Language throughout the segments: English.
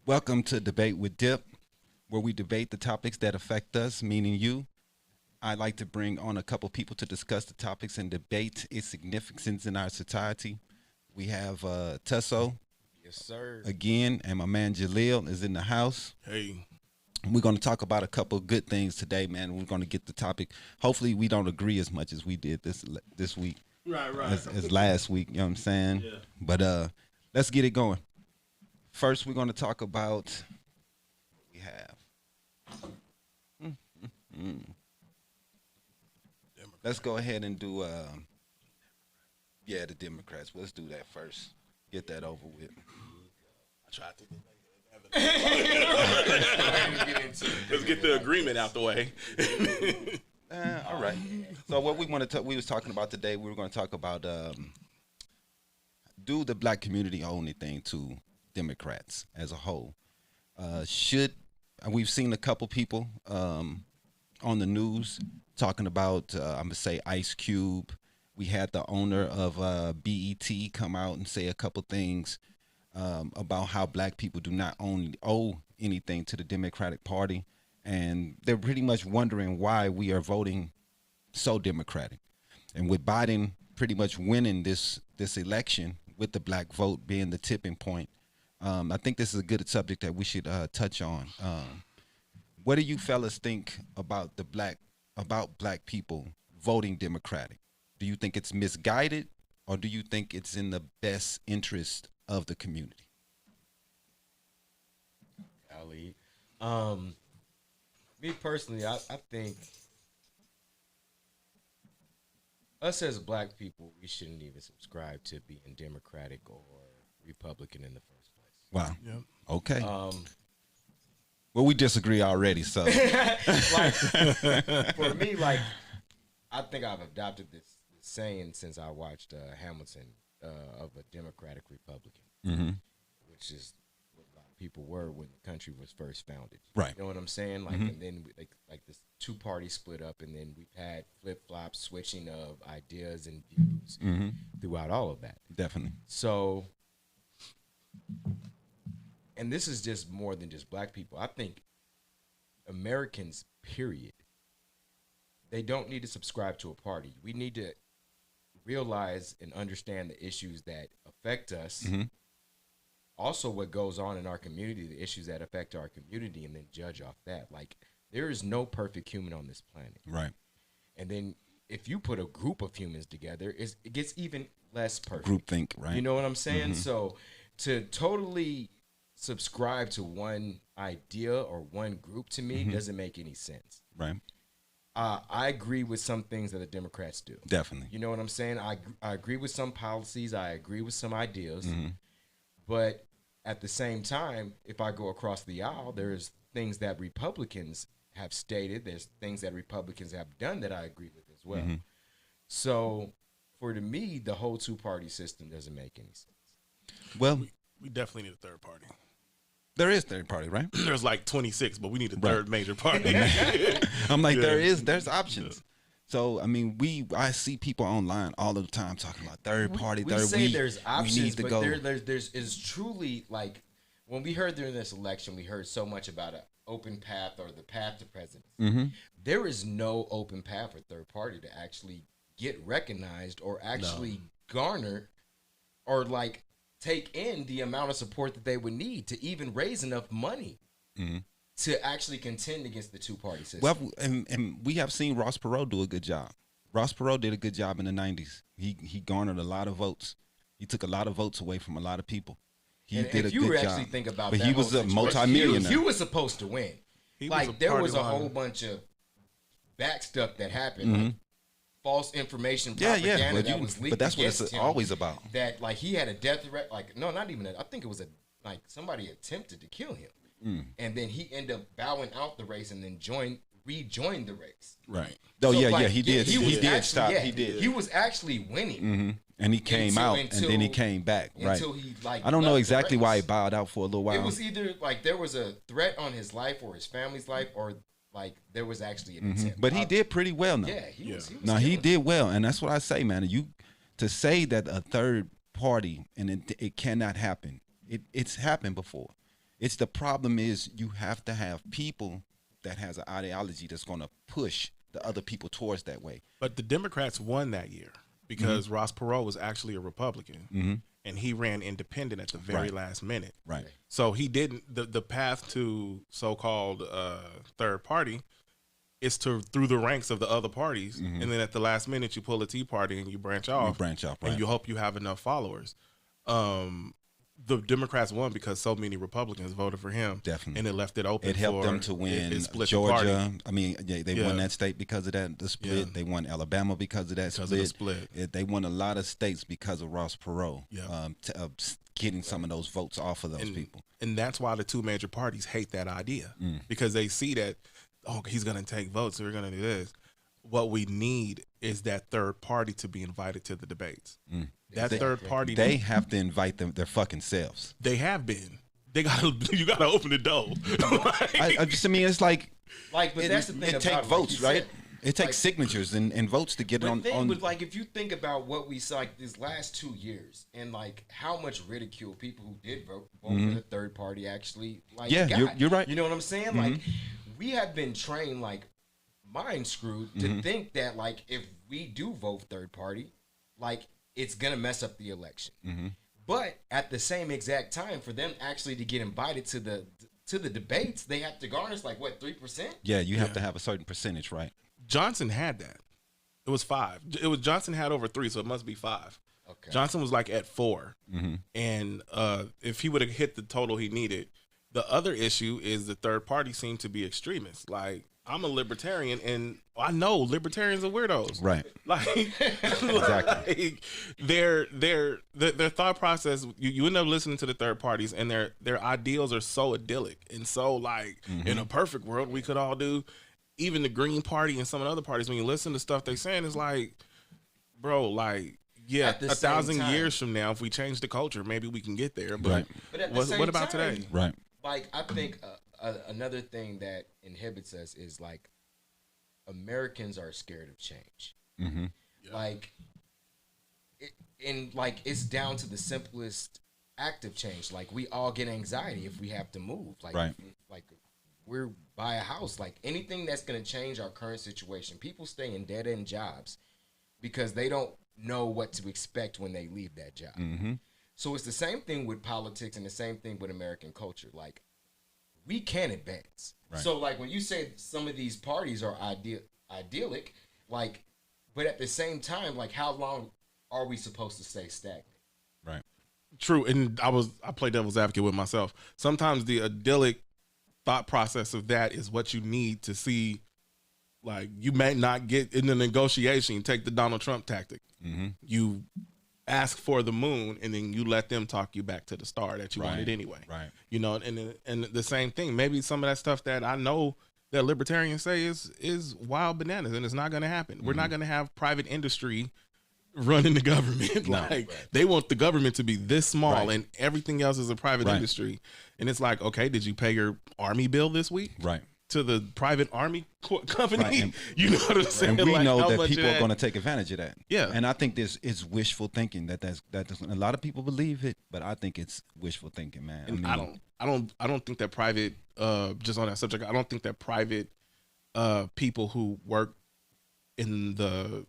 Welcome to Debate with Dip, where we debate the topics that affect us, meaning you. I like to bring on a couple people to discuss the topics and debate its significance in our society. We have Tusso Yes, sir. again, and my man Jaleel is in the house. Hey, We're going to talk about a couple of good things today, man. We're going to get the topic. Hopefully, we don't agree as much as we did this week, right. as last week. You know what I'm saying? Yeah. But let's get it going. First, we're going to talk about what we have. Let's go ahead and do the Democrats. Let's do that first. Get that over with. I tried to. Let's get the agreement out the way. All right. So what we want to we was talking about today, we were going to talk about do the black community owe anything to Democrats as a whole? Should we've seen a couple people on the news talking about I'm gonna say Ice Cube. We had the owner of BET come out and say a couple things about how black people do not owe anything to the Democratic Party, and they're pretty much wondering why we are voting so Democratic. And with Biden pretty much winning this election, with the black vote being the tipping point, I think this is a good subject that we should touch on. What do you fellas think about black people voting Democratic? Do you think it's misguided, or do you think it's in the best interest of the community? Ali. Me personally, I think us as black people, we shouldn't even subscribe to being Democratic or Republican in the first place. Wow. Yep. Okay. Well, we disagree already, so Like, for me, like, I think I've adopted this saying since I watched Hamilton of a Democratic Republican, which is what a lot of people were when the country was first founded. Right. You know what I'm saying? Like, and then like this two party split up, and then we've had flip flops, switching of ideas and views throughout all of that. definitely. So, and this is just more than just black people. I think Americans, period, they don't need to subscribe to a party. We need to realize and understand the issues that affect us. Also, what goes on in our community, the issues that affect our community, and then judge off that. Like, there is no perfect human on this planet. Right. And then if you put a group of humans together, it gets even less perfect. Groupthink, right? You know what I'm saying? So to totally subscribe to one idea or one group, to me, doesn't make any sense. Right. I agree with some things that the Democrats do. Definitely. You know what I'm saying? I agree with some policies. I agree with some ideas. But at the same time, if I go across the aisle, there's things that Republicans have stated. There's things that Republicans have done that I agree with as well. So for me, the whole two-party system doesn't make any sense. Well, We definitely need a third party. there is third party, right? There's like 26, but we need a third major party. I'm like, Yeah. there's options. So I mean, I see people online all the time talking about third party. We say there's we options, need to but go. there's is truly, like, when we heard during this election, we heard so much about an open path or the path to presidency. There is no open path for third party to actually get recognized or actually garner or like take in the amount of support that they would need to even raise enough money to actually contend against the two-party system. Well, and we have seen Ross Perot do a good job. Ross Perot did a good job in the '90s. He garnered a lot of votes. He took a lot of votes away from a lot of people. He and did if a you good actually job. think about But that, he was whole a situation, multimillionaire. He was supposed to win. He was Like, a there party was a line. whole bunch of back stuff that happened, like false information, Yeah, propaganda but that was leaked but that's what it's against him, always about. That, like, he had a death threat. Like, no, not even that. I think it was like somebody attempted to kill him, and then he ended up bowing out the race and then rejoined the race. Right. Oh So, yeah, like, he did. He, was He did actually, stop. yeah, He did. He was actually winning And he came out, and then he until- came back. Right. until he, like, I don't know left the exactly why he race. bowed out for a little while. It was either like there was a threat on his life or his family's life, or like there was actually an attempt. But he did pretty well now. Yeah, he was. No, he killing it. did well, and that's what I say, man. You to say that a third party and it cannot happen. It's happened before. It's the problem is you have to have people that has an ideology that's going to push the other people towards that way. But the Democrats won that year because Ross Perot was actually a Republican, and he ran independent at the very last minute. Right. So he didn't. The path to so-called third party is through the ranks of the other parties, and then at the last minute you pull a Tea Party and you branch off. Right. And you hope you have enough followers. The Democrats won because so many Republicans voted for him. Definitely. And it left it open. It helped them to win it split Georgia. the party. I mean, they won that state because of that, the split. Yeah. They won Alabama because of that Because split. of the split. They won a lot of states because of Ross Perot. Yeah. Getting some of those votes off of those people. And that's why the two major parties hate that idea, because they see that, he's going to take votes, so we're going to do this. What we need is that third party to be invited to the debates. That third party, They have to invite their fucking selves. they have been. You gotta open the door. I mean, it's like But that's the thing. it about takes votes, right? Said, It takes signatures and votes to get it But on. like, if you think about what we saw these last 2 years and like how much ridicule people who did vote for the third party actually got. You're right. You know what I'm saying? Like, we have been trained, like, mind screwed to think that, like, if we do vote third party, like, it's gonna mess up the election. But at the same exact time, for them actually to get invited to the debates, they have to garnish like what, 3%? Yeah, you have to have a certain percentage, right? Johnson had that. It was 5. Johnson had over 3, so it must be 5. Okay. Johnson was like at 4, and if he would have hit the total he needed, the other issue is the third party seemed to be extremists. Like, I'm a libertarian, and I know libertarians are weirdos. Right. Like, Exactly. their thought process. You end up listening to the third parties, and their ideals are so idyllic and so like in a perfect world we could all do. Even the Green Party and some of the other parties, when you listen to stuff they saying, it's like, bro, like, yeah, At the 1,000 same time- years from now, if we change the culture, maybe we can get there. But, Right. But at the what same about time, today? Right. Like, I think another thing that inhibits us is like Americans are scared of change. Like, it's down to the simplest act of change. Like, we all get anxiety if we have to move. Like, Right. like we're buy a house. Like, anything that's going to change our current situation. People stay in dead end jobs because they don't know what to expect when they leave that job. So it's the same thing with politics and the same thing with American culture. Like, we can advance. Right. So, like, when you say some of these parties are idyllic, like, but at the same time, like, how long are we supposed to stay stagnant? Right. True, and I play devil's advocate with myself. Sometimes the idyllic thought process of that is what you need to see. Like, you may not get in the negotiation, take the Donald Trump tactic. You ask for the moon, and then you let them talk you back to the star that you wanted anyway. Right. You know, and the same thing. Maybe some of that stuff that I know that libertarians say is wild bananas, and it's not going to happen. We're not going to have private industry running the government. They want the government to be this small, and everything else is a private industry. And it's like, okay, did you pay your army bill this week? Right. To the private army company? Right. And, you know what I'm saying? And we like, know how that much people of are that- going to take advantage of that. Yeah. And I think this is wishful thinking. That doesn't. A lot of people believe it, but I think it's wishful thinking, man. And I don't think that private just on that subject, I don't think that private people who work in the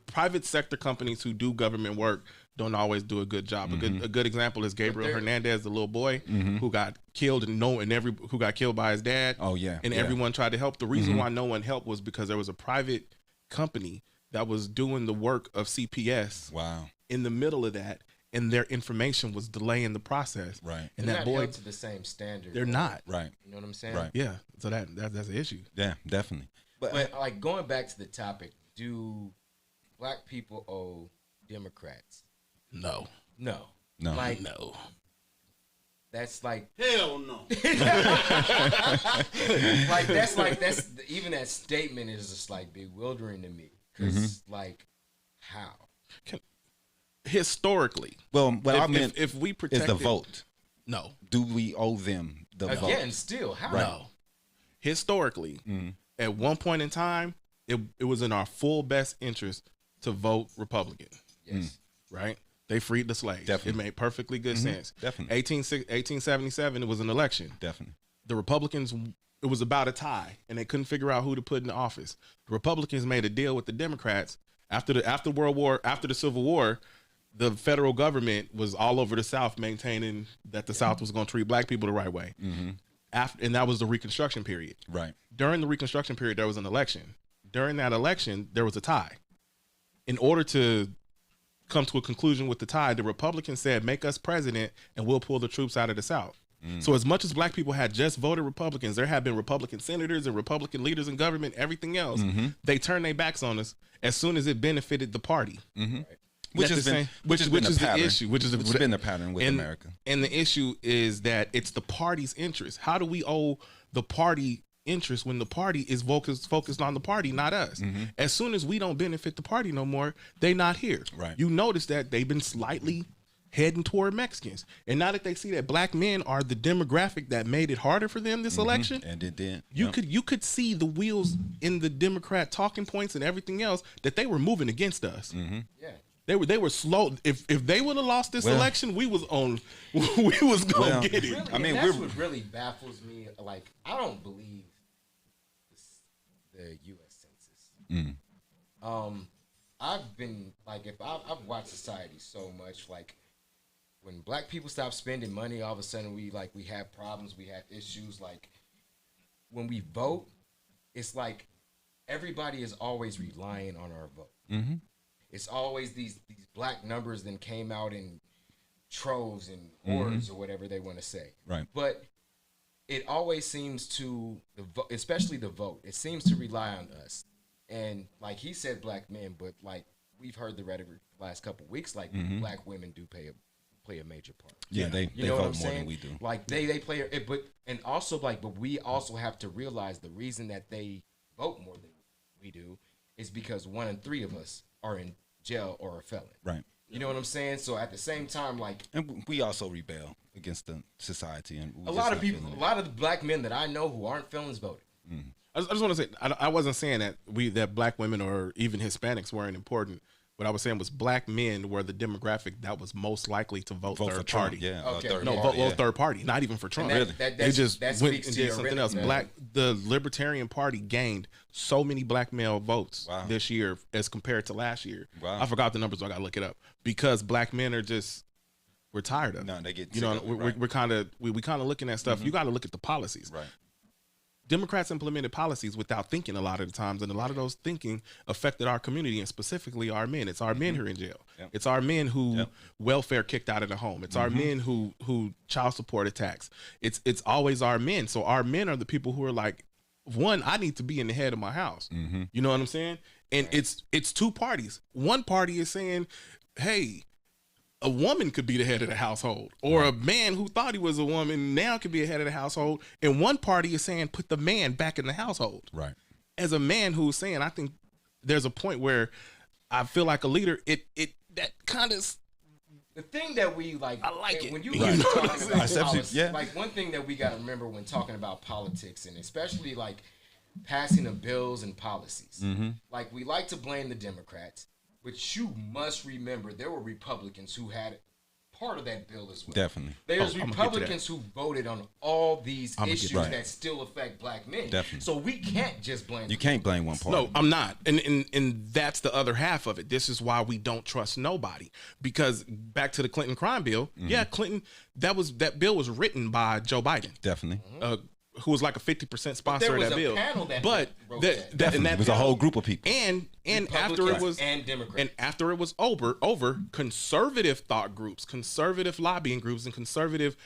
private sector companies who do government work don't always do a good job. A good example is Gabriel Hernandez, the little boy who got killed who got killed by his dad. Oh yeah. And everyone tried to help. The reason why no one helped was because there was a private company that was doing the work of CPS. Wow. In the middle of that, and their information was delaying the process. Right. And They're that not boy held to the same standard. They're not. Right. You know what I'm saying? Right. Yeah. So that's the issue. Yeah, definitely. But like, going back to the topic, do black people owe Democrats? No. No. Like, No. that's like, Hell no. that's even that statement is just like bewildering to me. Because like, how? Historically, Well, what I meant if we is protect the vote. No. Do we owe them the vote? Again, still, how? Right. No. Historically, at one point in time, it was in our full best interest to vote Republican. Yes. Right? They freed the slaves. Definitely. It made perfectly good sense. Definitely. 1877, it was an election. Definitely. The Republicans, it was about a tie, and they couldn't figure out who to put in office. The Republicans made a deal with the Democrats after the Civil War. The federal government was all over the South maintaining that the South was going to treat black people the right way. And that was the Reconstruction period. Right. During the Reconstruction period, there was an election. During that election, there was a tie. In order to come to a conclusion with the tie, the Republicans said, make us president and we'll pull the troops out of the South. So as much as black people had just voted Republicans, there have been Republican senators and Republican leaders in government, everything else. They turned their backs on us as soon as it benefited the party. Which is the issue. Which has been the pattern with America. And the issue is that it's the party's interest. How do we owe the party interest when the party is focused on the party, not us? As soon as we don't benefit the party no more, they not here. Right. You notice that they've been slightly heading toward Mexicans. And now that they see that black men are the demographic that made it harder for them this election, and it did. You could see the wheels in the Democrat talking points and everything else that they were moving against us. Yeah. They were slow. If they would have lost this election, we was gonna get it. Really, I mean, that's what really baffles me. Like, I don't believe the U.S. Census. I've been like, I've watched society so much. Like, when black people stop spending money, all of a sudden we have problems, we have issues. Like, when we vote, it's like everybody is always relying on our vote. It's always these black numbers then came out in troves and hordes or whatever they want to say. Right. But it always seems to, especially the vote, it seems to rely on us. And like he said, black men, but like we've heard the rhetoric the last couple of weeks, like black women do play a major part. Yeah, they vote more than we do. Like they play it, but we also have to realize the reason that they vote more than we do is because 1 in 3 of us are in jail or a felon. Right. You know what I'm saying? So at the same time, like, and we also rebel against the society, and a lot of people, a lot of the black men that I know who aren't felons voted. I just want to say, I wasn't saying that black women or even Hispanics weren't important. What I was saying was black men were the demographic that was most likely to vote third party. Yeah. Okay. Vote third party, not even for Trump. They just went and did something else. The Libertarian Party gained so many black male votes this year as compared to last year. Wow. I forgot the numbers, so I gotta look it up because black men are just we're tired of. No, they get we're kind of looking at stuff. You got to look at the policies. Right. Democrats implemented policies without thinking a lot of the times, and a lot of those thinking affected our community and specifically our men. It's our men who are in jail. Yep. It's our men who welfare kicked out of the home. It's our men who child support attacks. It's always our men. So our men are the people who are like, one, I need to be in the head of my house. You know what I'm saying? And it's two parties. One party is saying, hey, a woman could be the head of the household, or a man who thought he was a woman now could be a head of the household. And one party is saying, put the man back in the household. Right. As a man who's saying, I think there's a point where I feel like a leader, that kind of the thing that we like. I like it when you right. talking about politics. Yeah. Like one thing that we got to remember when talking about politics, and especially like passing of bills and policies. Like we like to blame the Democrats. But you must remember there were Republicans who had part of that bill as well. Definitely. There's Republicans who voted on all these issues that still affect black men. Definitely. So we can't just blame You can't blame one party. No, I'm not. And that's the other half of it. This is why we don't trust nobody. Because back to the Clinton crime bill, Clinton, that bill was written by Joe Biden. Definitely. Who was like a 50% sponsor of that bill. It was a whole group of people. And after it was Democrats. And after it was over, conservative thought groups, conservative lobbying groups, and conservative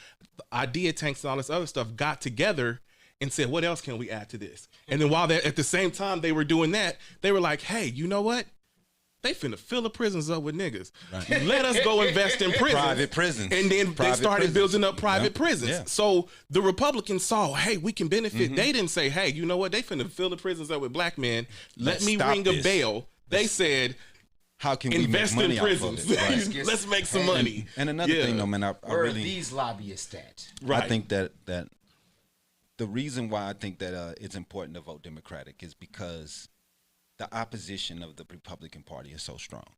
idea tanks and all this other stuff got together and said, what else can we add to this? And then while at the same time they were doing that, they were like, hey, you know what? They finna fill the prisons up with niggas. Right. Let us go invest in prisons. Private prisons. And then they started building up private prisons. Yeah. So the Republicans saw, hey, we can benefit. They didn't say, hey, you know what? They finna fill the prisons up with black men. Let me ring a bell. They said, how can we invest make money in prisons? Off of it? Right. Let's make some money. And another thing, though, man, I where really, are these lobbyists at? Right. I think that the reason why I think that it's important to vote Democratic is because the opposition of the Republican Party is so strong.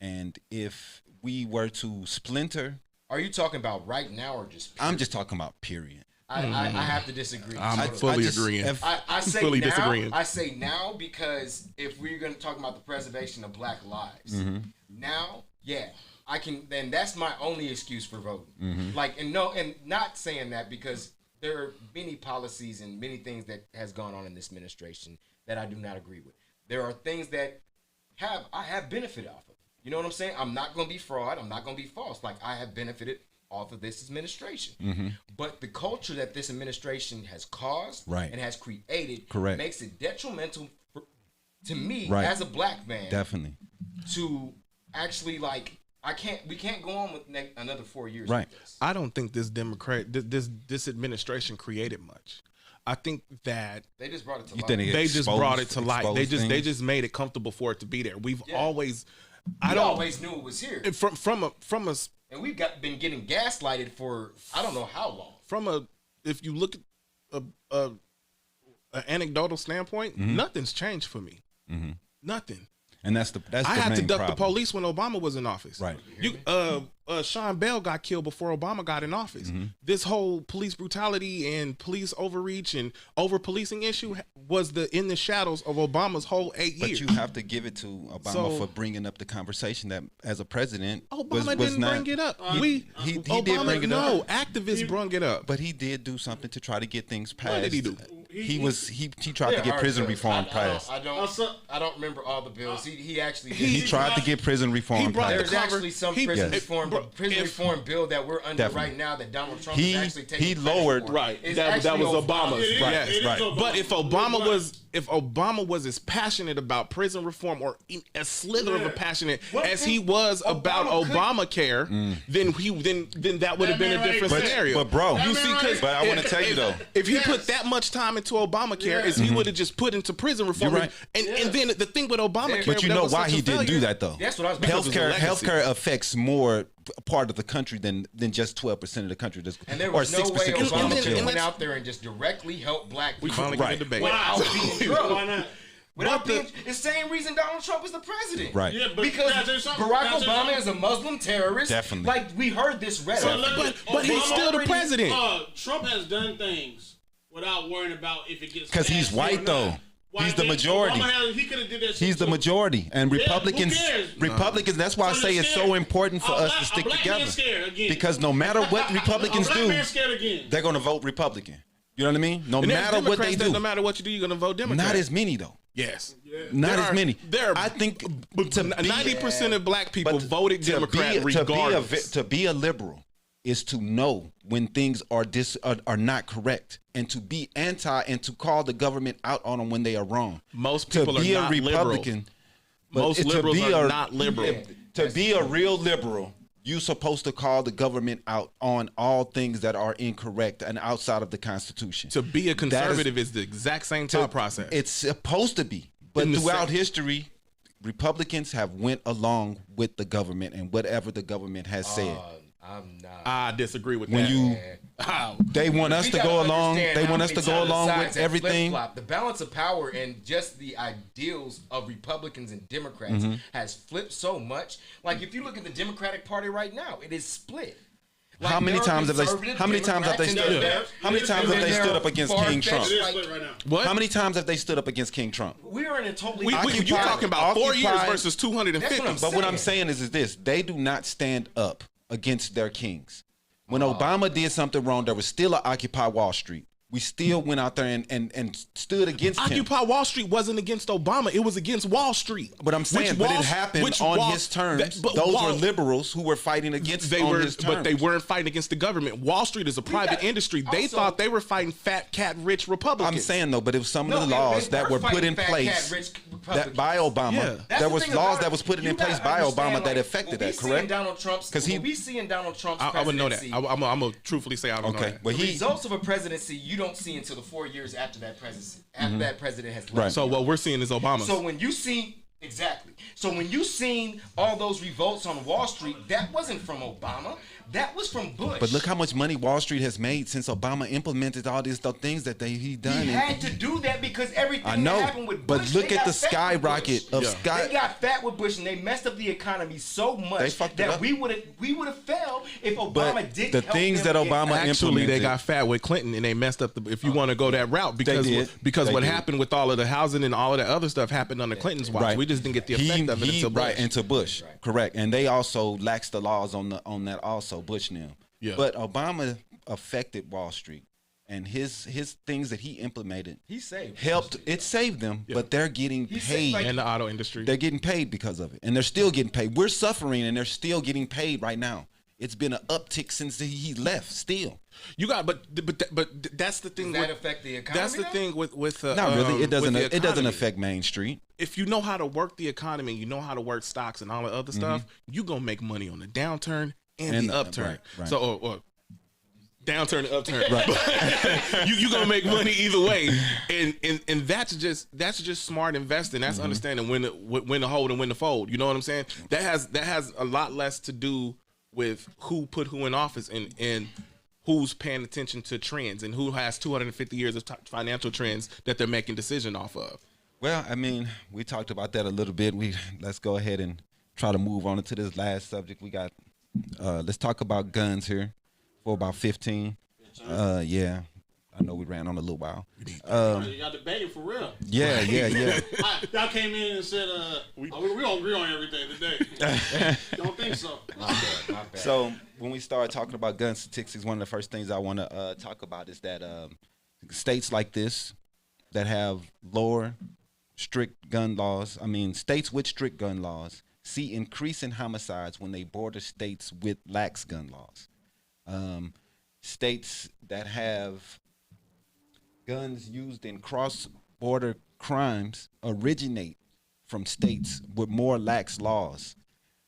And if we were to splinter, Are you talking about right now or just? I'm just talking about period. I have to disagree. I'm Totally. fully just- agreeing. if- I say fully now. disagreeing. I say now because if we're going to talk about the preservation of Black lives, now, yeah, I can. Then that's my only excuse for voting. Like, and not saying that because there are many policies and many things that has gone on in this administration that I do not agree with. There are things that I have benefited off of. You know what I'm saying? I'm not going to be fraud. I'm not going to be false. Like, I have benefited off of this administration. But the culture that this administration has caused and has created makes it detrimental to me as a black man. Definitely. To actually, like, we can't go on with another 4 years. Right. With this. I don't think this administration created much. I think that They just brought it to You light. think they just brought it to light. They exposed just things? made it comfortable for it to be there. We've always, We always knew it was here. from a And we've been getting gaslighted for I don't know how long. if you look at an anecdotal standpoint, nothing's changed for me. Nothing. And that's the I had to main duck the problem. police when Obama was in office. Right. Sean Bell got killed before Obama got in office. This whole police brutality and police overreach and over policing issue was in the shadows of Obama's whole 8 years. But you have to give it to Obama for bringing up the conversation that, as a president, Obama was didn't not, bring it up. He Obama, did bring it up. No, activists brung it up. But he did do something to try to get things passed. What did he do? He tried to get prison reform passed. I don't remember all the bills. He actually did. He tried to get prison reform brought passed. There's actually some prison reform bill that we're under Definitely. right now that Donald Trump is actually taking he credit lowered for. Right. It's That actually was Obama's. It is- Right. it is right. Obama. But if Obama was as passionate about prison reform or a slither of a passionate as he was about Obamacare, then that would have been a man different right scenario. But bro, That you man see, right because but I want to tell you though, if he put that much time into Obamacare as he would have just put into prison reform, You're right. and then the thing with Obamacare, but you that know was why such a he didn't do failure- that though. That's what I was about to say. Healthcare affects more part of the country than just 12% of the country. And there or was no 6% way of the Obama country. could went out there and just directly help black We people finally Right. get the debate. Why? without being drugged. Why not? Without being the same reason Donald Trump is the president. Right. Yeah, but Because can I tell you something? Barack Can I tell you Obama something? is a Muslim terrorist. Definitely. Like, we heard this rhetoric. But he's still the president. Trump has done things without worrying about if it gets Because he's passed or white not. though. Why He's the didn't majority. he could have did that shit He's the too. majority, and who Republicans. cares? Republicans. That's why I So say you're it's so scared. important for A us black- to stick a black together. man's scared again. Because no matter what Republicans a black do, man's scared again. they're going to vote Republican. You know what I mean? No And there's matter what they Democrats that do. no matter what you do, you're gonna vote Democrat. Not as many though. yes. Not as many. I think 90% of black people but voted Democrat regardless. To be a liberal is to know when things are not correct, and to be anti and to call the government out on them when they are wrong. Most people to be are a not Republican. but Most to liberals be are a- not liberal. To be a real liberal, you're supposed to call the government out on all things that are incorrect and outside of the Constitution. To be a conservative is the exact same thought process. It's supposed to be, but In the throughout same- history, Republicans have went along with the government and whatever the government has said. I'm not. I disagree with When that. you, How? they want us We to gotta go along. understand They how want us many to go along sides with that everything. flip-flop. The balance of power and just the ideals of Republicans and Democrats Mm-hmm. has flipped so much. Like, if you look at the Democratic Party right now, it is split. Like, How many there are times have they? conservative how many times have they Democrats stood and up? there- How many times have they and stood there up are against King far-fetched, Trump? It is like, split right now. What? How many times have they stood up against King Trump? we are in a totally you Occupy- talking about 4 years occupy- versus 250. That's what But what I'm saying. saying is this: they do not stand up against their kings. When Obama did something wrong, there was still an Occupy Wall Street. We still went out there and stood against him. Occupy Wall Street wasn't against Obama. It was against Wall Street. But I'm saying, but it happened on his terms. Those were liberals who were fighting against on his terms. But they weren't fighting against the government. Wall Street is a private industry. They also- thought they were fighting fat cat rich Republicans. I'm saying though, but it was some No, of the they laws that were put fighting in fat, place cat, rich that Republicans. by Obama. Yeah. That's There the was thing laws about that it. was put in You place gotta by Obama understand, that like, affected when that. we seeing Correct? Donald Trump's, 'Cause he- when we seeing Donald Trump's I wouldn't know that. presidency, I'm gonna truthfully say I don't know Okay, that. but the he. results of a presidency you don't see until the 4 years after that presidency, after that president has left. Right. So what we're seeing is Obama's. So when you see Exactly. So when you seen all those revolts on Wall Street, that wasn't from Obama. That was from Bush. But look how much money Wall Street has made since Obama implemented all these things that he done. He had to do that because everything I know, that happened with Bush. but look at the skyrocket of They got fat with Bush, and they messed up the economy so much that we would have failed if Obama didn't. The things that Obama actually implemented, they got fat with Clinton, and they messed up. If you want to go that route, because what happened with all of the housing and all of the other stuff happened under Clinton's watch. Right. We just didn't get the effect of it until Bush. Right, into Bush. Right. Correct. And they also laxed the laws on that also, Bush now. Yeah. But Obama affected Wall Street, and his things that he implemented, it saved them, but they're getting paid. And the auto industry. They're getting paid because of it. And they're still getting paid. We're suffering, and they're still getting paid right now. It's been an uptick since he left still. You got, but that's the thing. Does that affect the economy? That's the thing with not really. It doesn't. It doesn't affect Main Street. If you know how to work the economy, you know how to work stocks and all the other stuff. You gonna make money on the downturn and the upturn. Right. So or downturn and upturn. Right. you gonna make money either way, and that's just smart investing. That's understanding when to hold and when to fold. You know what I'm saying? That has a lot less to do with who put who in office and who's paying attention to trends and who has 250 years of financial trends that they're making decision off of. Well, I mean, we talked about that a little bit. Let's go ahead and try to move on to this last subject. We got let's talk about guns here for about 15. Yeah. I know we ran on a little while. You got debated for real. Yeah. Y'all came in and said, we don't agree on everything today. Don't think so. Not bad. So when we start talking about gun statistics, one of the first things I want to talk about is that states like this that have lower strict gun laws, states with strict gun laws, see increasing homicides when they border states with lax gun laws. States that have guns used in cross-border crimes originate from states with more lax laws,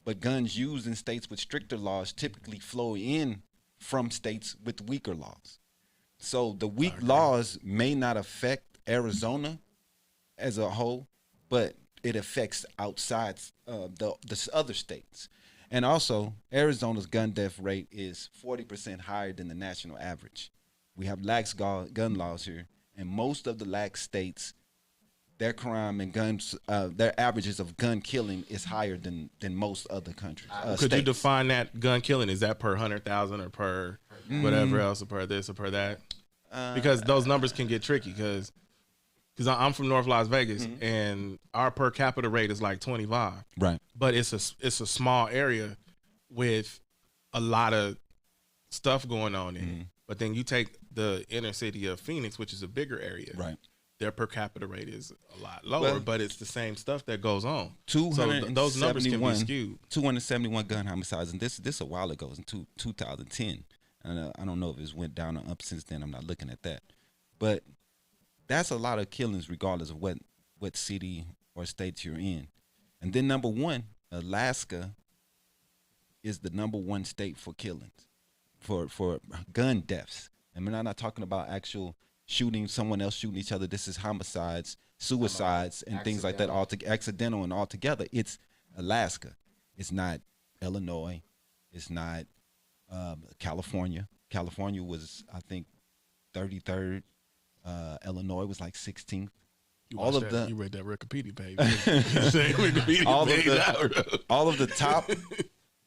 but guns used in states with stricter laws typically flow in from states with weaker laws. So the weak laws may not affect Arizona as a whole, but it affects outside the other states. And also, Arizona's gun death rate is 40% higher than the national average. We have lax gun laws here, and most of the lax states, their crime and guns, their averages of gun killing is higher than most other countries. Could you define that gun killing? Is that per 100,000 or per whatever else, or per this or per that? Because those numbers can get tricky. Because I'm from North Las Vegas, and our per capita rate is like 25. Right. But it's a small area with a lot of stuff going on in it. But then you take the inner city of Phoenix, which is a bigger area. Right. Their per capita rate is a lot lower, but it's the same stuff that goes on. So those numbers can be skewed. 271 gun homicides, and this a while ago, in 2010. And I don't know if it's went down or up since then. I'm not looking at that. But that's a lot of killings regardless of what city or state you're in. And then number one, Alaska is the number one state for killings, for gun deaths. And we're not talking about actual shooting, someone else shooting each other. This is homicides, suicides, and things like that, accidental and all together. It's Alaska. It's not Illinois. It's not California. California was, I think, 33rd. Illinois was like 16th. You read that Wikipedia page. all of the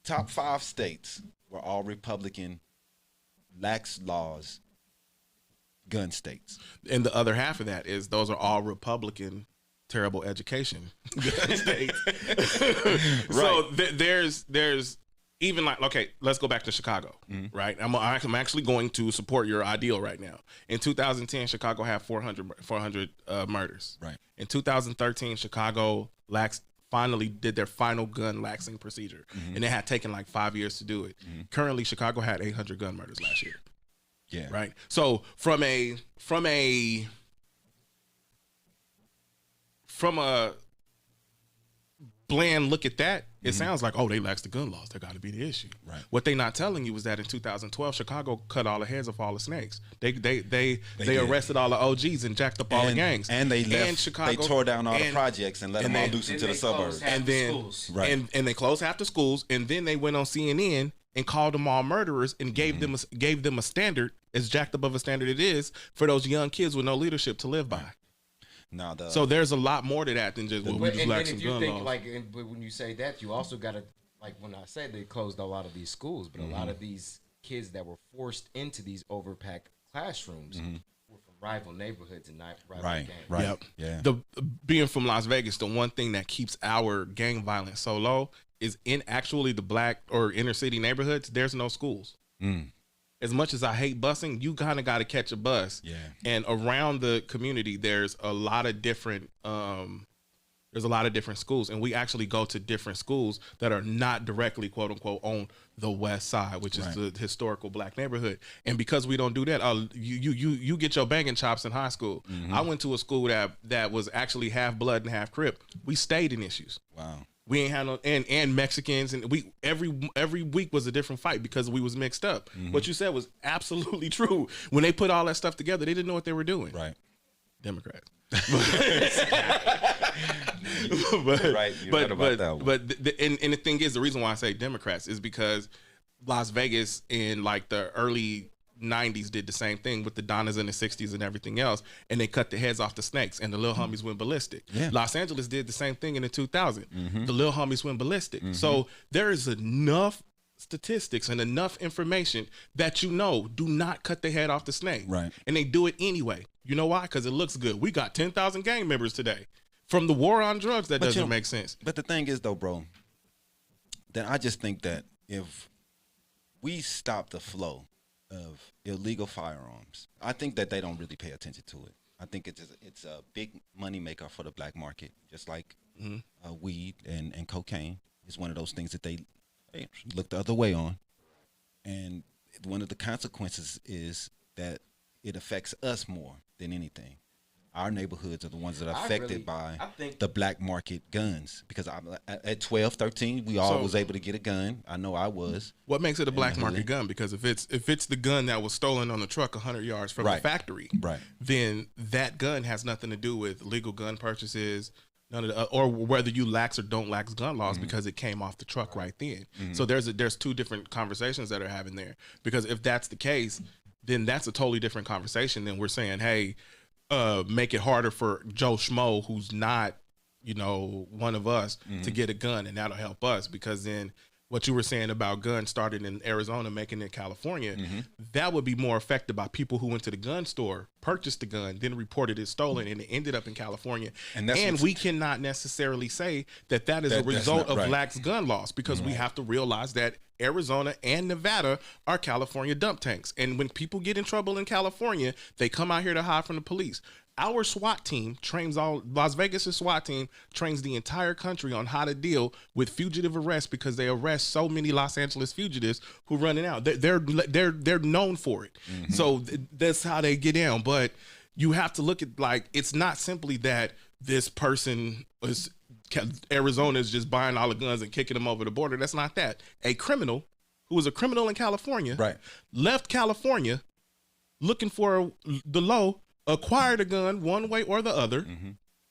top 5 states were all Republican, lax laws, gun states. And the other half of that is those are all Republican, terrible education gun states. Right. So there's even like, okay, let's go back to Chicago, right? I'm actually going to support your ideal right now. In 2010, Chicago had 400 murders. Right. In 2013, Chicago finally did their final gun laxing procedure, and it had taken like 5 years to do it. Currently, Chicago had 800 gun murders last year. Yeah. Right. So from a bland look at that, it sounds like, oh, they lax the gun laws. That got to be the issue. Right. What they not telling you is that in 2012, Chicago cut all the heads off all the snakes. They did. arrested all the OGs and jacked up all the gangs. And they left. Chicago, they tore down all the projects and let them all loose into the suburbs. And then and they closed half the schools. And then they went on CNN and called them all murderers and gave them a standard, as jacked up of a standard it is, for those young kids with no leadership to live by. Now, so there's a lot more to that than just we just lack some gun laws. But when you say that, you also got to, like when I say they closed a lot of these schools, but a lot of these kids that were forced into these overpacked classrooms were from rival neighborhoods and not rival gangs. Right. Yep. Yeah. Being from Las Vegas, the one thing that keeps our gang violence so low is in actually the black or inner city neighborhoods, there's no schools. As much as I hate busing, you kind of got to catch a bus. Yeah. And around the community, there's a lot of different schools, and we actually go to different schools that are not directly, quote unquote, on the west side, which is the historical black neighborhood. And because we don't do that, you get your banging chops in high school. I went to a school that was actually half blood and half Crip. We stayed in issues. Wow. We ain't had no and Mexicans, and we every week was a different fight because we was mixed up. What you said was absolutely true. When they put all that stuff together, they didn't know what they were doing. Right. Democrats. Right. You're right about that one. But the thing is, the reason why I say Democrats is because Las Vegas in like the early 90s did the same thing with the Donnas in the 60s and everything else, and they cut the heads off the snakes, and the little homies went ballistic. Yeah. Los Angeles did the same thing in the 2000s. The little homies went ballistic. So there is enough statistics and enough information that do not cut the head off the snake. Right. And they do it anyway. You know why? Because it looks good. We got 10,000 gang members today. From the war on drugs, that doesn't make sense. But the thing is, though, bro, then I just think that if we stop the flow of illegal firearms, I think that they don't really pay attention to it. I think it's a big money maker for the black market, just like weed and cocaine is one of those things that they look the other way on. And one of the consequences is that it affects us more than anything. Our neighborhoods are the ones that are affected by the black market guns. Because at 12, 13, we all was able to get a gun. I know I was. What makes it a black market gun? Because if it's the gun that was stolen on the truck 100 yards from the factory, then that gun has nothing to do with legal gun purchases, none of the, or whether you lax or don't lax gun laws because it came off the truck right then. So there's two different conversations that are having there. Because if that's the case, then that's a totally different conversation than we're saying, hey, make it harder for Joe Schmo, who's not, one of us, to get a gun, and that'll help us. Because then what you were saying about guns starting in Arizona, making it in California, that would be more affected by people who went to the gun store, purchased the gun, then reported it stolen, and it ended up in California. And we cannot necessarily say that is a result of lax gun laws, because we have to realize that Arizona and Nevada are California dump tanks. And when people get in trouble in California, they come out here to hide from the police. Our SWAT team trains Las Vegas' SWAT team trains the entire country on how to deal with fugitive arrest, because they arrest so many Los Angeles fugitives who running out. They're known for it. So that's how they get down. But you have to look at, it's not simply that this person was Arizona is just buying all the guns and kicking them over the border. That's not that. A criminal who was a criminal in California, left California looking for the low, acquired a gun one way or the other,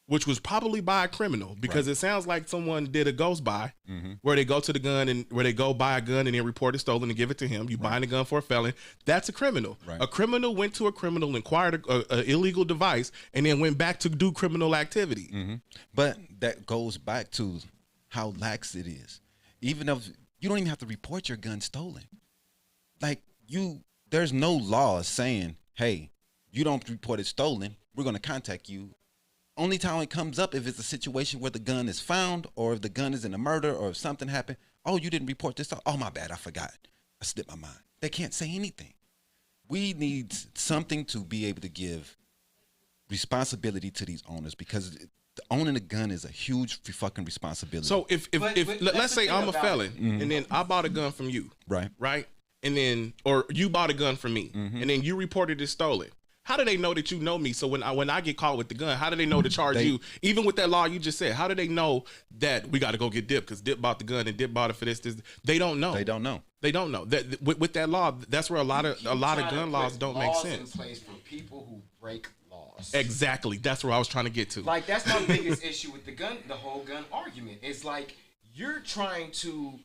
which was probably by a criminal, because it sounds like someone did a ghost buy where they go to the gun and where they go buy a gun and then report it stolen and give it to him. You buying a gun for a felon. That's a criminal. A criminal went to a criminal, acquired an illegal device, and then went back to do criminal activity. But that goes back to how lax it is. Even if you don't even have to report your gun stolen. There's no law saying, hey, you don't report it stolen, we're going to contact you. Only time it comes up if it's a situation where the gun is found, or if the gun is in a murder, or if something happened. Oh, you didn't report this. Oh, my bad. I forgot. I slipped my mind. They can't say anything. We need something to be able to give responsibility to these owners, because owning a gun is a huge fucking responsibility. So if let's say I'm a felon and then I bought a gun from you, right? And then, or you bought a gun from me and then you reported it stolen. How do they know that you know me? So when I get caught with the gun, how do they know to charge They- you? Even with that law you just said, how do they know that we got to go get Dip because Dip bought the gun and Dip bought it for this? They don't know. They don't know. They don't know that with that law. That's where a lot of gun laws don't make sense. In place for people who break laws. Exactly. That's where I was trying to get to. Like that's my biggest issue with the whole gun argument. It's like you're trying to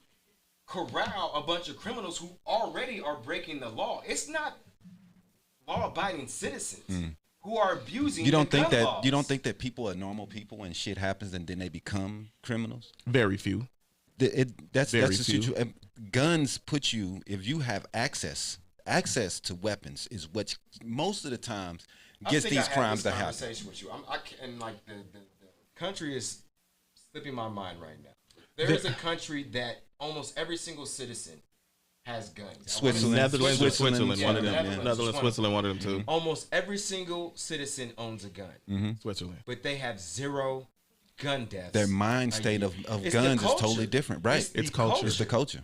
corral a bunch of criminals who already are breaking the law. It's not law-abiding citizens who are abusing. You don't the think gun that laws. you don't think that people are normal people and shit happens and then they become criminals? Very few. That's Very the few. situation. Guns put you, if you have access to weapons is what most of the times gets these crimes to happen. Conversation with you, and like the country is slipping my mind right now. There is a country that almost every single citizen has guns. Switzerland. Netherlands, Switzerland, one of yeah, them. Netherlands, Netherlands, Switzerland, one of them too. Almost every single citizen owns a gun, Switzerland. but they have zero gun deaths. Their mind a state year. of It's guns the is totally culture. different, right? It's culture. It's the culture,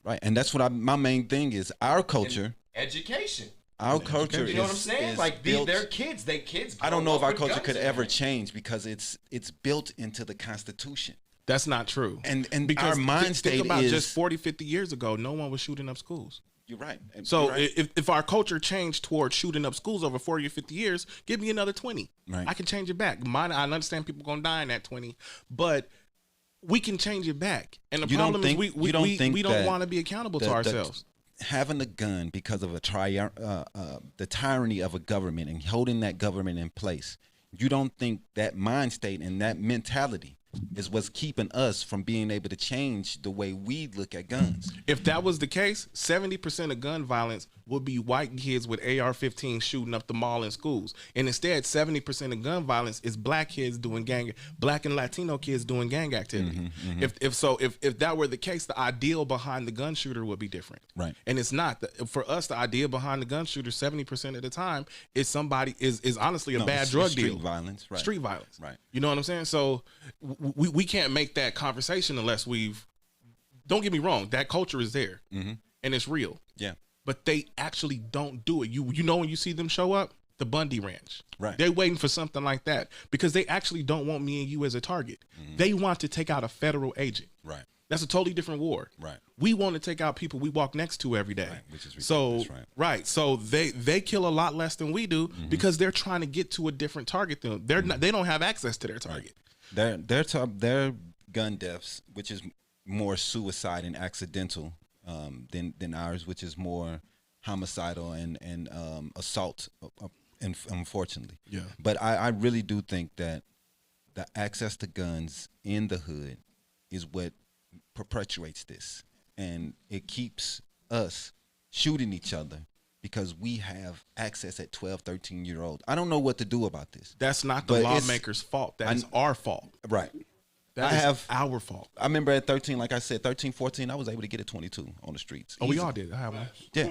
right? And that's what my main thing is. Our culture, Education. our culture You know what I'm is saying? Like built. their kids, kids. I don't grow know up if our with culture guns could in ever their change because it's built into the Constitution. That's not true. And because our mind think state about is just 40, 50 years ago, no one was shooting up schools. You're right. So You're right. if our culture changed towards shooting up schools over 40 or 50 years, give me another 20. Right. I can change it back. I understand people going to die in that 20, but we can change it back. And the You don't problem think- is you don't think we don't that want to be accountable to ourselves. having a gun because of the tyranny of a government and holding that government in place, you don't think that mind state and that mentality is what's keeping us from being able to change the way we look at guns? If that was the case, 70% of gun violence would be white kids with AR-15 shooting up the mall in schools. And instead, 70% of gun violence is black kids doing black and Latino kids doing gang activity. If that were the case, the ideal behind the gun shooter would be different. Right. And it's not. For us, the idea behind the gun shooter 70% of the time is somebody is honestly a bad drug street deal. violence, right? Street violence. Right. You know what I'm saying? So we can't make that conversation unless don't get me wrong, that culture is there and it's real. Yeah. But they actually don't do it. You know when you see them show up, the Bundy Ranch. Right. They're waiting for something like that because they actually don't want me and you as a target. They want to take out a federal agent. Right. That's a totally different war. Right. We want to take out people we walk next to every day. Right, which is so ridiculous, right. So they kill a lot less than we do because they're trying to get to a different target than they're not, they don't have access to their target. Their gun deaths, which is more suicide and accidental than ours, which is more homicidal and assault, unfortunately. Yeah. But I really do think that the access to guns in the hood is what perpetuates this, and it keeps us shooting each other because we have access at 12, 13-year-olds. I don't know what to do about this. That's not the But it's- lawmakers' fault. That's our fault. Right. That is our fault. I remember at 13, like I said, 13, 14, I was able to get a 22 on the streets. Oh, we Easy. all did. I have one. Yeah.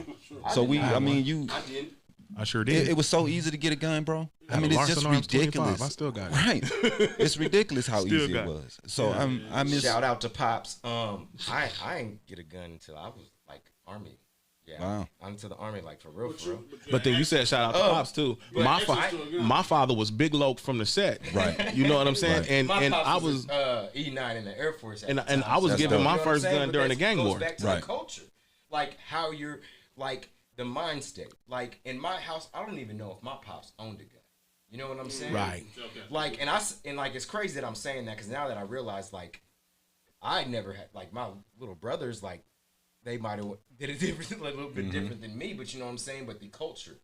So I didn't. I sure did. it was so easy to get a gun, bro. I Had mean, a it's Larson just Arms 25. ridiculous. I still got it. Right. It's ridiculous how Still easy got it it. was. So I miss. Shout out to Pops. I ain't get a gun until I was like Army. Yeah. Wow. I'm to the Army, like for real. But then you said shout out to Pops too. My father was Big Loke from the set. Right. You know what I'm saying? Right. And My and pops I was E9 in the Air Force. At and the and time, I was so- given dope. my You know what I'm first saying? gun But during the that gang goes war. Back to Right. the culture, like how you're like the mind state. Like in my house, I don't even know if my pops owned a gun. You know what I'm saying? Right. Like and like it's crazy that I'm saying that because now that I realize like I never had like my little brothers like they might have did it different, a little bit different than me, but you know what I'm saying. But the culture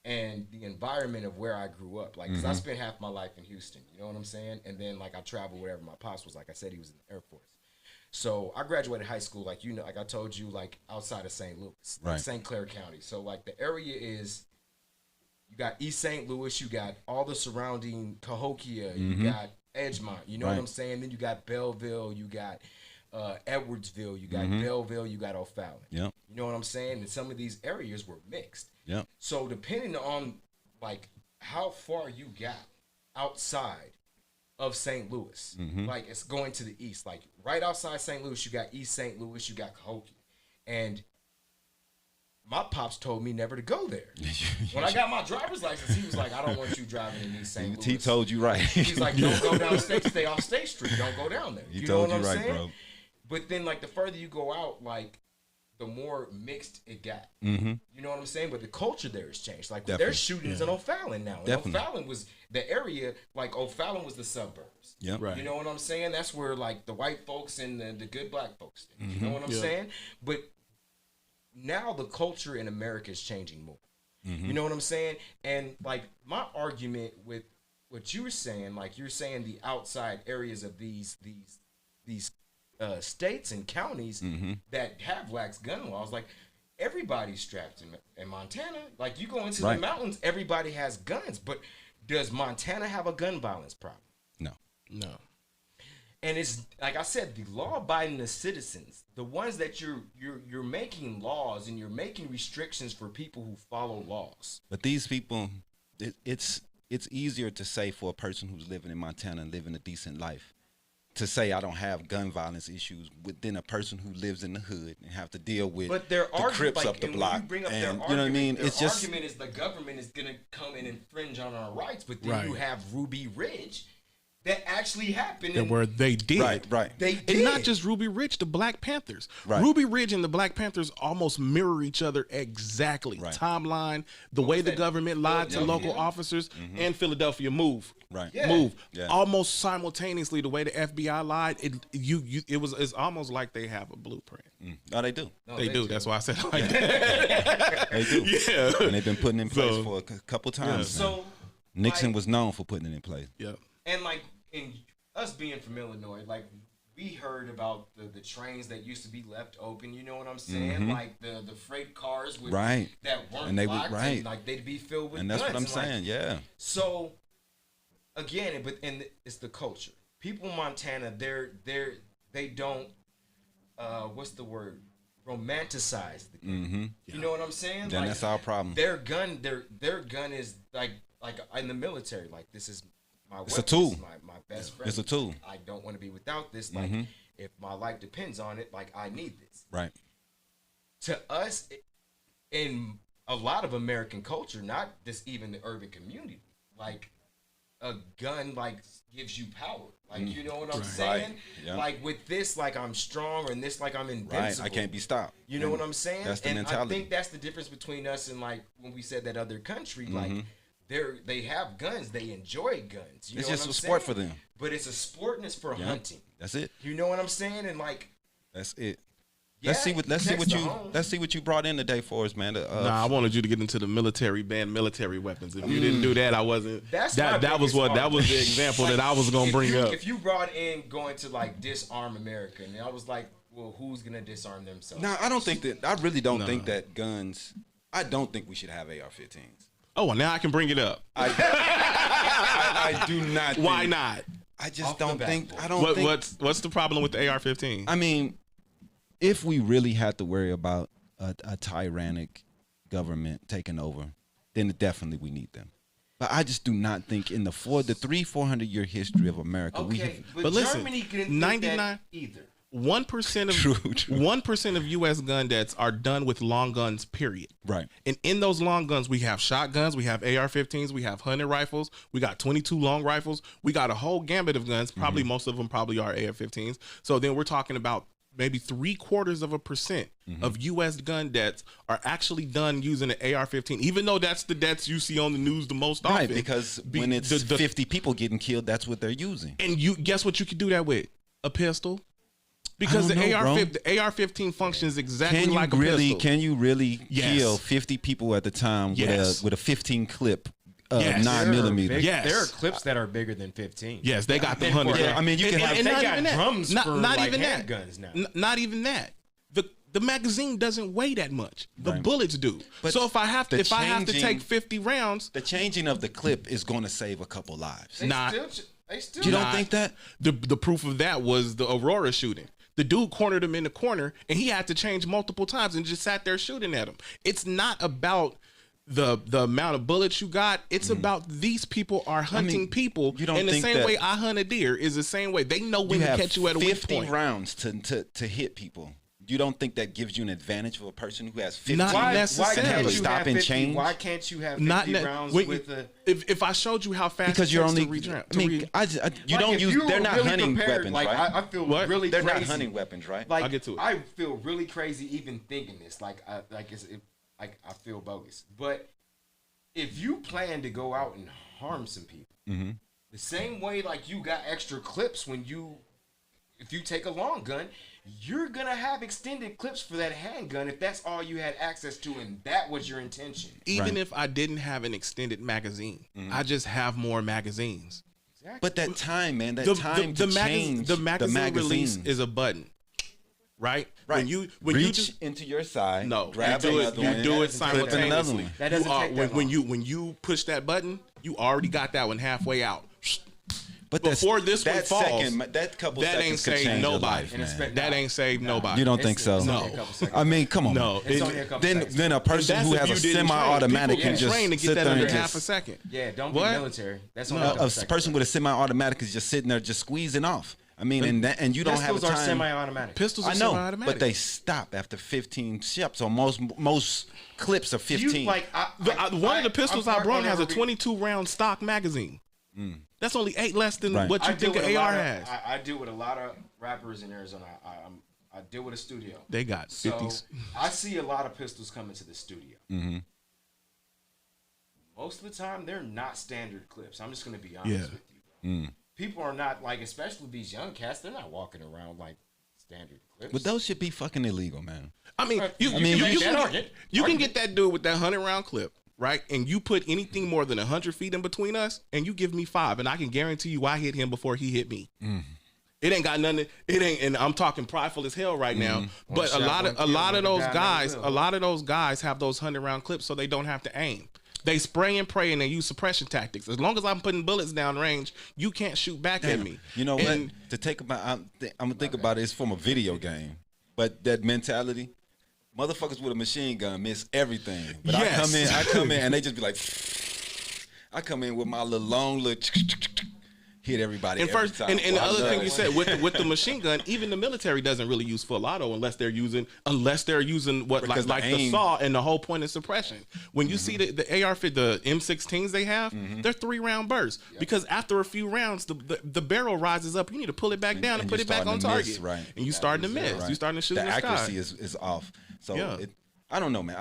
and the environment of where I grew up, like, cause I spent half my life in Houston. You know what I'm saying? And then like I traveled wherever my pops was. Like I said, he was in the Air Force. So I graduated high school, like you know, like I told you, like outside of St. Louis, like Right. St. Clair County. So like the area is. You got East St. Louis, you got all the surrounding Cahokia, you got Edgemont, you know what Right. I'm saying? Then you got Belleville, you got Edwardsville, you got Belleville, you got O'Fallon. Yep. You know what I'm saying? And some of these areas were mixed. Yep. So depending on like how far you got outside of St. Louis, like it's going to the east, like right outside St. Louis, you got East St. Louis, you got Cahokia. And my pops told me never to go there. When I got my driver's license, he was like, I don't want you driving in these St. Louis. He told you right. He's like, don't go down State, stay off State Street. Don't go down there. He You told know what you I'm right, saying? bro. But then, like, the further you go out, like, the more mixed it got. Mm-hmm. You know what I'm saying? But the culture there has changed. Like, Definitely. there's shootings in O'Fallon now. And Definitely. O'Fallon was the area, like, O'Fallon was the suburbs. Yep. Right. You know what I'm saying? That's where, like, the white folks and the good black folks stay. You know what I'm Yeah. saying? But now the culture in America is changing more. You know what I'm saying? And, like, my argument with what you were saying, like, you're saying the outside areas of these states and counties that have lax gun laws, like, everybody's strapped in Montana. Like, you go into the mountains, everybody has guns. But does Montana have a gun violence problem? No. No. And it's like I said, the law-abiding citizens, the ones that you're making laws and you're making restrictions for people who follow laws. But these people, it's easier to say for a person who's living in Montana and living a decent life to say I don't have gun violence issues than a person who lives in the hood and have to deal with But their the Crips like, up the and block. when you bring up And their you know argument, what I mean? their It's just argument is the government is going to come and infringe on our rights. But then Right. you have Ruby Ridge that actually happened. And where they did. right. They did. And not just Ruby Ridge, the Black Panthers. Right. Ruby Ridge and the Black Panthers almost mirror each other exactly. Right. Timeline, the way the that? government lied to Philadelphia? local officers, and Philadelphia move. Right. Yeah. Move. Yeah. Almost simultaneously, the way the FBI lied, it's almost like they have a blueprint. No, they do. No, They do. That's why I said it like that. They do. Yeah. And they've been putting it in place So- for a couple times. man. So Nixon like, was known for putting it in place. Yeah. and like in us being from Illinois, like we heard about the trains that used to be left open. You know what I'm saying? Like the freight cars with Right. that weren't And they would- locked, right. and like they'd be filled with And that's what I'm guns. And, like, saying. Yeah. So again, it's the culture. People in Montana, they don't what's the word? Romanticize the gun. You know what I'm saying? Then that's our problem. Their gun is like in the military. Like, this is my It's a weapon, tool. this is my best friend. It's a tool. I don't want to be without this. Like, if my life depends on it, like, I need this. Right. To us, in a lot of American culture, not just even the urban community, like, a gun like gives you power. Like, you know what I'm saying? Right. Yeah. Like, with this, like, I'm strong, and this, like, I'm invincible. Right. I can't be stopped. You know And what I'm saying? That's the and mentality. I think that's the difference between us and, like, when we said that other country, like, they have guns, they enjoy guns. You It's know just what I'm a sport saying? for them. But it's a sport and it's for Yeah. hunting. That's it. You know what I'm saying? And like, That's it. yeah, Let's see what you brought in today for us, man. Nah, I wanted you to get into the military military weapons. If you didn't do that, I wasn't. That's my that was biggest what that argument. was the example Like, that I was gonna bring up. If you brought in going to like disarm America, and I was like, well, who's gonna disarm themselves? No, I don't think that. I really don't think that guns. I don't think we should have AR-15s. Oh, well, now I can bring it up. I do not. Why think- not? I just Off the don't bat, think. boy. I don't think. What's the problem with the AR-15? I mean, if we really had to worry about a tyrannic government taking over, then definitely we need them. But I just do not think in the 400 year history of America we have. Okay, but, But listen, Germany couldn't 99 think that either. 1% of True. 1% of U.S. gun deaths are done with long guns. Period. Right. And in those long guns, we have shotguns, we have AR-15s, we have hunting rifles, we got 22 long rifles, we got a whole gambit of guns. Probably most of them probably are AR-15s. So then we're talking about maybe 0.75% of U.S. gun deaths are actually done using an AR-15, even though that's the deaths you see on the news the most often. Right, because when it's the 50 people getting killed, that's what they're using. And you guess what you could do that with? A pistol. Because I don't know, the AR-15 functions exactly Can you like a really? pistol. Can you really Yes. kill 50 people at the time Yes. with a 15 clip Yes. 9mm? Yes. There are clips that are bigger than 15. Yes, they got the And hundred. for- Yeah, I mean, you can have. they not got even that. drums Not- for not like even that. handguns now. Not even that. The magazine doesn't weigh that much. The Right. bullets do. But So if I have to changing- take 50 rounds, The changing of the clip is going to save a couple lives. They Nah. still You don't Nah. think that? the proof of that was the Aurora shooting. The dude cornered him in the corner, and he had to change multiple times and just sat there shooting at him. It's not about the amount of bullets you got. It's about these people are hunting people. you don't in the think same that- way I hunt a deer is the same way. They know when You to have catch you at a weak 50 point. rounds to hit people. you don't think that gives you an advantage for a person who has 50? Not Why necessarily. can't you Stop have and 50, change? Why can't you have 50 Not rounds when, with a? if I showed you how fast Because it you're takes only. to regenerate, I mean, you don't if use. you They're were not really hunting prepared, weapons, like, right? I feel What? really They're crazy. not hunting weapons, right? Like, I'll get to it. I feel really crazy even thinking this. Like I feel bogus. But if you plan to go out and harm some people, the same way like you got extra clips if you take a long gun, you're gonna have extended clips for that handgun if that's all you had access to and that was your intention. even Right. if I didn't have an extended magazine, I just have more magazines. Exactly. But that time, man, that time to change the magazine release magazines. is a button, right? Right. When reach you just into your side. no, grab you do another it. one, You do it clip another simultaneously. one. That doesn't take that when long. when you push that button, you already got that one halfway out. But Before this one that falls, second, that couple that seconds ain't could saved change your nobody. life, And man. expect- That ain't saved nobody. You don't think so? It's No. only a couple seconds. I mean, come on. No, It's only a couple seconds. Then a person That's who if has you a didn't train. semi-automatic People can just train to get sit that there under and half a just. second. Yeah, don't What? be military. That's only A a couple seconds. person with a semi-automatic is just sitting there, just squeezing off. I mean, and you don't have a Pistols are time. semi-automatic. Pistols are I know, semi-automatic. but they stop after 15 shots. So most clips are 15. You like One of the pistols I brought has a twenty. 22 round stock magazine. That's only 8 less than Right. what you think an AR has. I deal with a lot of rappers in Arizona. I deal with a studio. They got So 50s. I see a lot of pistols coming to the studio. Most of the time, they're not standard clips. I'm just gonna be honest Yeah. with you. Bro. People are not like, especially these young cats. They're not walking around like standard clips. But those should be fucking illegal, man. I mean, you can make that can argument. you can get that dude with that 100 round clip, right? And you put anything more than 100 feet in between us, and you give me 5, and I can guarantee you I hit him before he hit me. It ain't got nothing. It ain't, and I'm talking prideful as hell right now. But One a shot, lot of one kill, those one guy guys, never will. a lot of those guys have those 100 round clips, so they don't have to aim. They spray and pray and they use suppression tactics. As long as I'm putting bullets down range, you can't shoot back at me. You know And what? To take about, I'm gonna think about it. It's from a video game, but that mentality, motherfuckers with a machine gun miss everything. But Yes. I come in, and they just be like, I come in with my little long little. Hit everybody. And every first, time. and the Well, I other love thing it. you said with the machine gun, even the military doesn't really use full auto unless they're using what Because like the the aim- saw, and the whole point is suppression. When you see the AR fit the M16s they have, they're 3 round bursts because after a few rounds the barrel rises up. You need to pull it back down and put you're it back on starting to target. miss, right. And you starting to miss. Right. You starting to shoot the in the accuracy sky. is off. So Yeah. I don't know, man.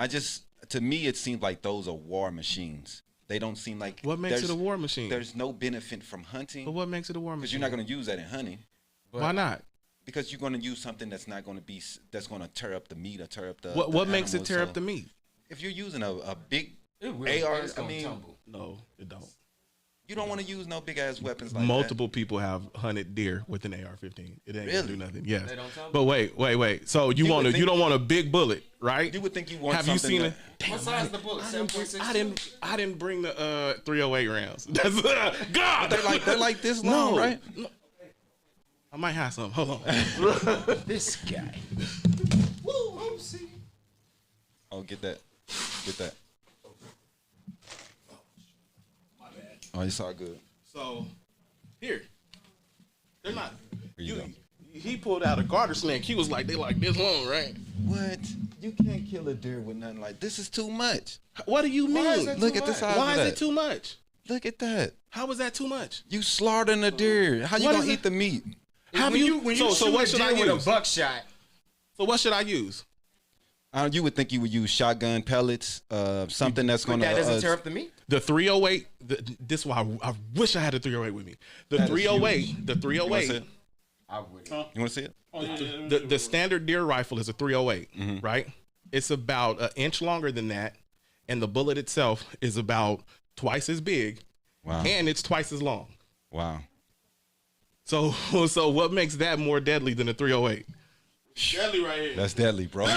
To me it seems like those are war machines. They don't seem like What makes it there's- a war machine? There's no benefit from hunting But what makes it a war because machine? you're not going to use that in hunting. Why not? Because you're going to use something that's not going to be that's going to tear up the meat or tear up the. What the makes it animal. tear So up the meat? If you're using a big It will. AR, It's I gonna mean, tumble. No, it don't. you don't want to use no big ass weapons like Multiple people have hunted deer with an AR-15. It ain't gonna Really? do nothing. Yes. They don't tell But wait. So you would you think- don't want a big bullet, right? You would think you want Have you something seen that- it? What size is the bullet? 7.62? I didn't bring the 308 rounds. That's God. They're like this long, no, right? no. I might have some. Hold on. This guy. Woo, oopsie. Oh, get that. Oh, it's all good. So here, they're not. Here you go. He pulled out a garter snake. He was like, they like this long, right? What? You can't kill a deer with nothing like this. Is too much. What do you mean? is that Look too at the much? size Why of is that. it too much? Look at that. How is that too much? You slaughtering a deer. How you What gonna is eat the meat? Have When you? when so shoot what a should I deer with use? a buckshot? So what should I use? You would think you would use shotgun pellets, something that's But gonna. that doesn't tear up the meat. The 308. This is why I wish I had a 308 with me. The That is 308. huge. The You wanna see 308. it? I would. You want to see it? Oh, yeah. The standard deer rifle is a 308, right? It's about an inch longer than that, and the bullet itself is about twice as big, Wow. and it's twice as long. Wow. So what makes that more deadly than a 308? Deadly right here. That's deadly, bro. But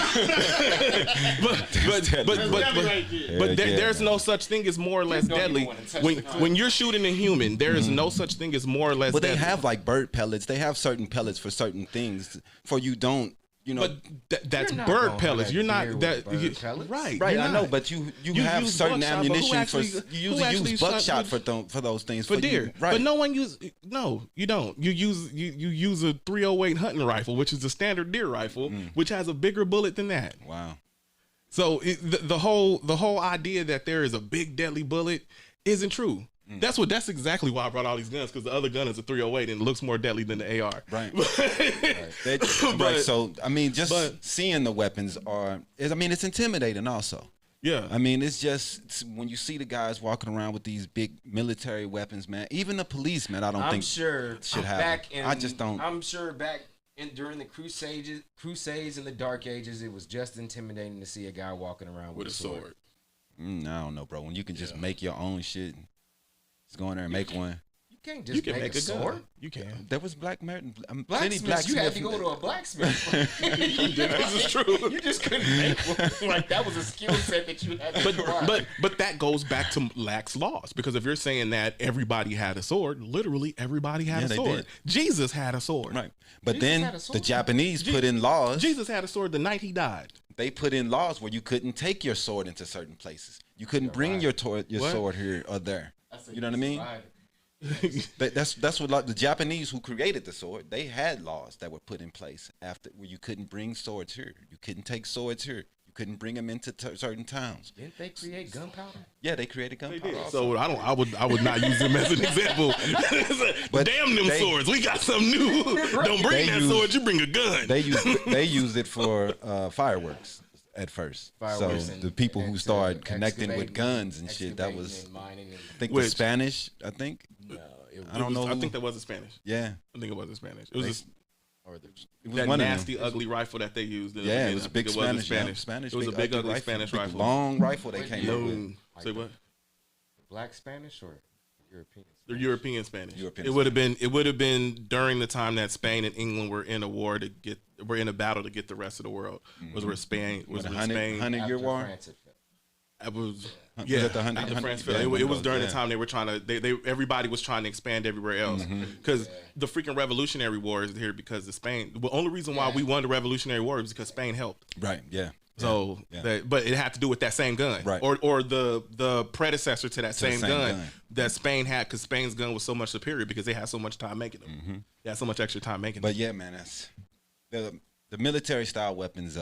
That's deadly right there. But Yeah, there's no such thing as more or less don't even deadly. wanna touch When the gun. when you're shooting a human, there is no such thing as more or less But they deadly. have like bird pellets. They have certain pellets for certain things. For you don't you know. But that's You're not bird gonna pellets. have You're beer not with that bird pellets. right. Right, you're I know, not. but you have use certain buckshot, but who ammunition actually- you who usually actually use shot buckshot with- for those things for deer. right? But no one use no, you don't. You use a 308 hunting rifle, which is a standard deer rifle, which has a bigger bullet than that. Wow. So the whole idea that there is a big deadly bullet isn't true. That's exactly why I brought all these guns, because the other gun is a 308 and it looks more deadly than the AR. Right. Right. So I mean, just seeing the weapons it's intimidating also. Yeah. I mean, it's just when you see the guys walking around with these big military weapons, man. Even the policemen, I don't think should have. I just don't. I'm sure during the crusades in the Dark Ages, it was just intimidating to see a guy walking around with a sword. I don't know, bro. When you can just make your own shit, just go in there and make one. You can't just make a sword. You can. There was Blacksmiths, you had to go to a blacksmith. This is true. You just couldn't make one. Like, that was a skill set that you had to acquire. But that goes back to lax laws, because if you're saying that everybody had a sword, literally everybody had a they sword. did. Jesus had a sword. Right. But Jesus then had a sword? the Japanese put in laws. Jesus had a sword the night he died. They put in laws where you couldn't take your sword into certain places. You couldn't bring your sword here or there. You know what I mean? That's what the Japanese who created the sword, they had laws that were put in place after where you couldn't bring swords here. You couldn't take swords here. You couldn't bring them into certain towns. Didn't they create gunpowder? Yeah, they created gunpowder. So I would not use them as an example. But damn them swords, we got something new. Don't bring that sword, you bring a gun. They used it for fireworks at first. Fireworks so the people who started connecting with guns and shit, that was I think the Spanish. I think. No, I don't know. I think that was in Spanish. Yeah, I think it was in Spanish. It was just it was that one nasty, ugly rifle that they used. Yeah, it was a big Spanish. It was a big, ugly Spanish rifle. Long rifle they came up with. Say what? Black Spanish or European? The European Spanish. European It would have been during the time that Spain and England were in a battle to get the rest of the world. Was where Spain was when Spain 100-year war. It was it the 100 France yeah, fell. It was during the time they were trying to everybody was trying to expand everywhere else, because the freaking Revolutionary War is here because of Spain. The only reason why we won the Revolutionary War is because Spain helped. Right. Yeah. So, but it had to do with that same gun, right? Or the predecessor to that same gun that Spain had, because Spain's gun was so much superior because they had so much time making them. They had so much extra time making them. But yeah, man, that's the military style weapons.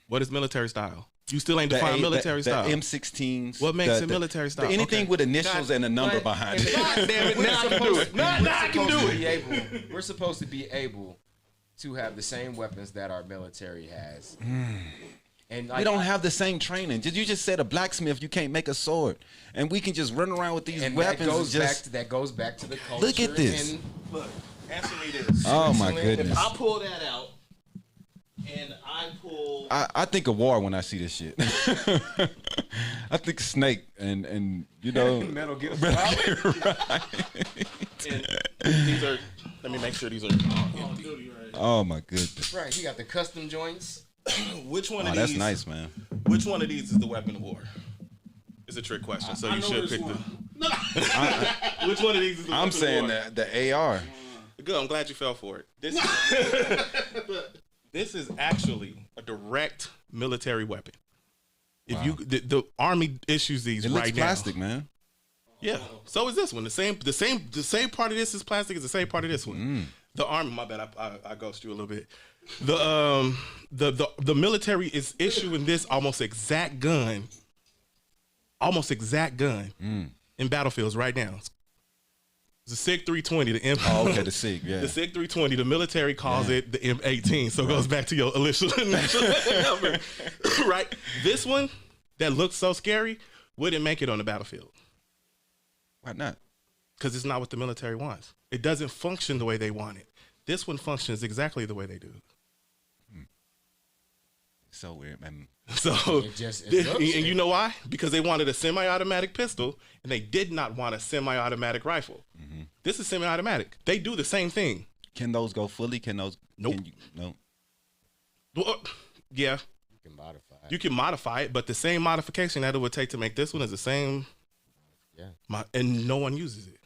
What is military style? You still ain't defined military style. The M16s. What makes it military style? Anything with initials and a number behind it. God damn it! Now I can do it. Now I can do it. We're supposed to be able to have the same weapons that our military has. And we don't have the same training. You just said a blacksmith, you can't make a sword, and we can just run around with these weapons. That goes back to the culture. Look at this. Look, answer me this. Oh my goodness! If I pull that out, and I pull, I think of war when I see this shit. I think Snake and Metal Gear Solid. Right. And these are. Let me make sure these are. Oh my goodness! Right, he got the custom joints. Which one of these? That's nice, man. Which one of these is the weapon of war? It's a trick question, so you should pick which one of these is the weapon of war? I'm saying the AR. Good, I'm glad you fell for it. This is actually a direct military weapon. If the Army issues these it right looks now. plastic, man. Yeah. So is this one. The same part of this is plastic as the same part of this one. The Army, my bad, I ghosted you a little bit. The military is issuing this almost exact gun in battlefields right now. It's a SIG 320. The the SIG, yeah. The SIG 320. The military calls it the M18, so it goes back to your initial number, right? This one that looks so scary wouldn't make it on the battlefield. Why not? Because it's not what the military wants. It doesn't function the way they want it. This one functions exactly the way they do. So weird, man. So, and you know why? Because they wanted a semi-automatic pistol, and they did not want a semi-automatic rifle. This is semi-automatic. They do the same thing. Can those go fully? Can those? Nope. No. Well, yeah. You can modify it. You can modify it, but the same modification that it would take to make this one is the same. Yeah. And no one uses it.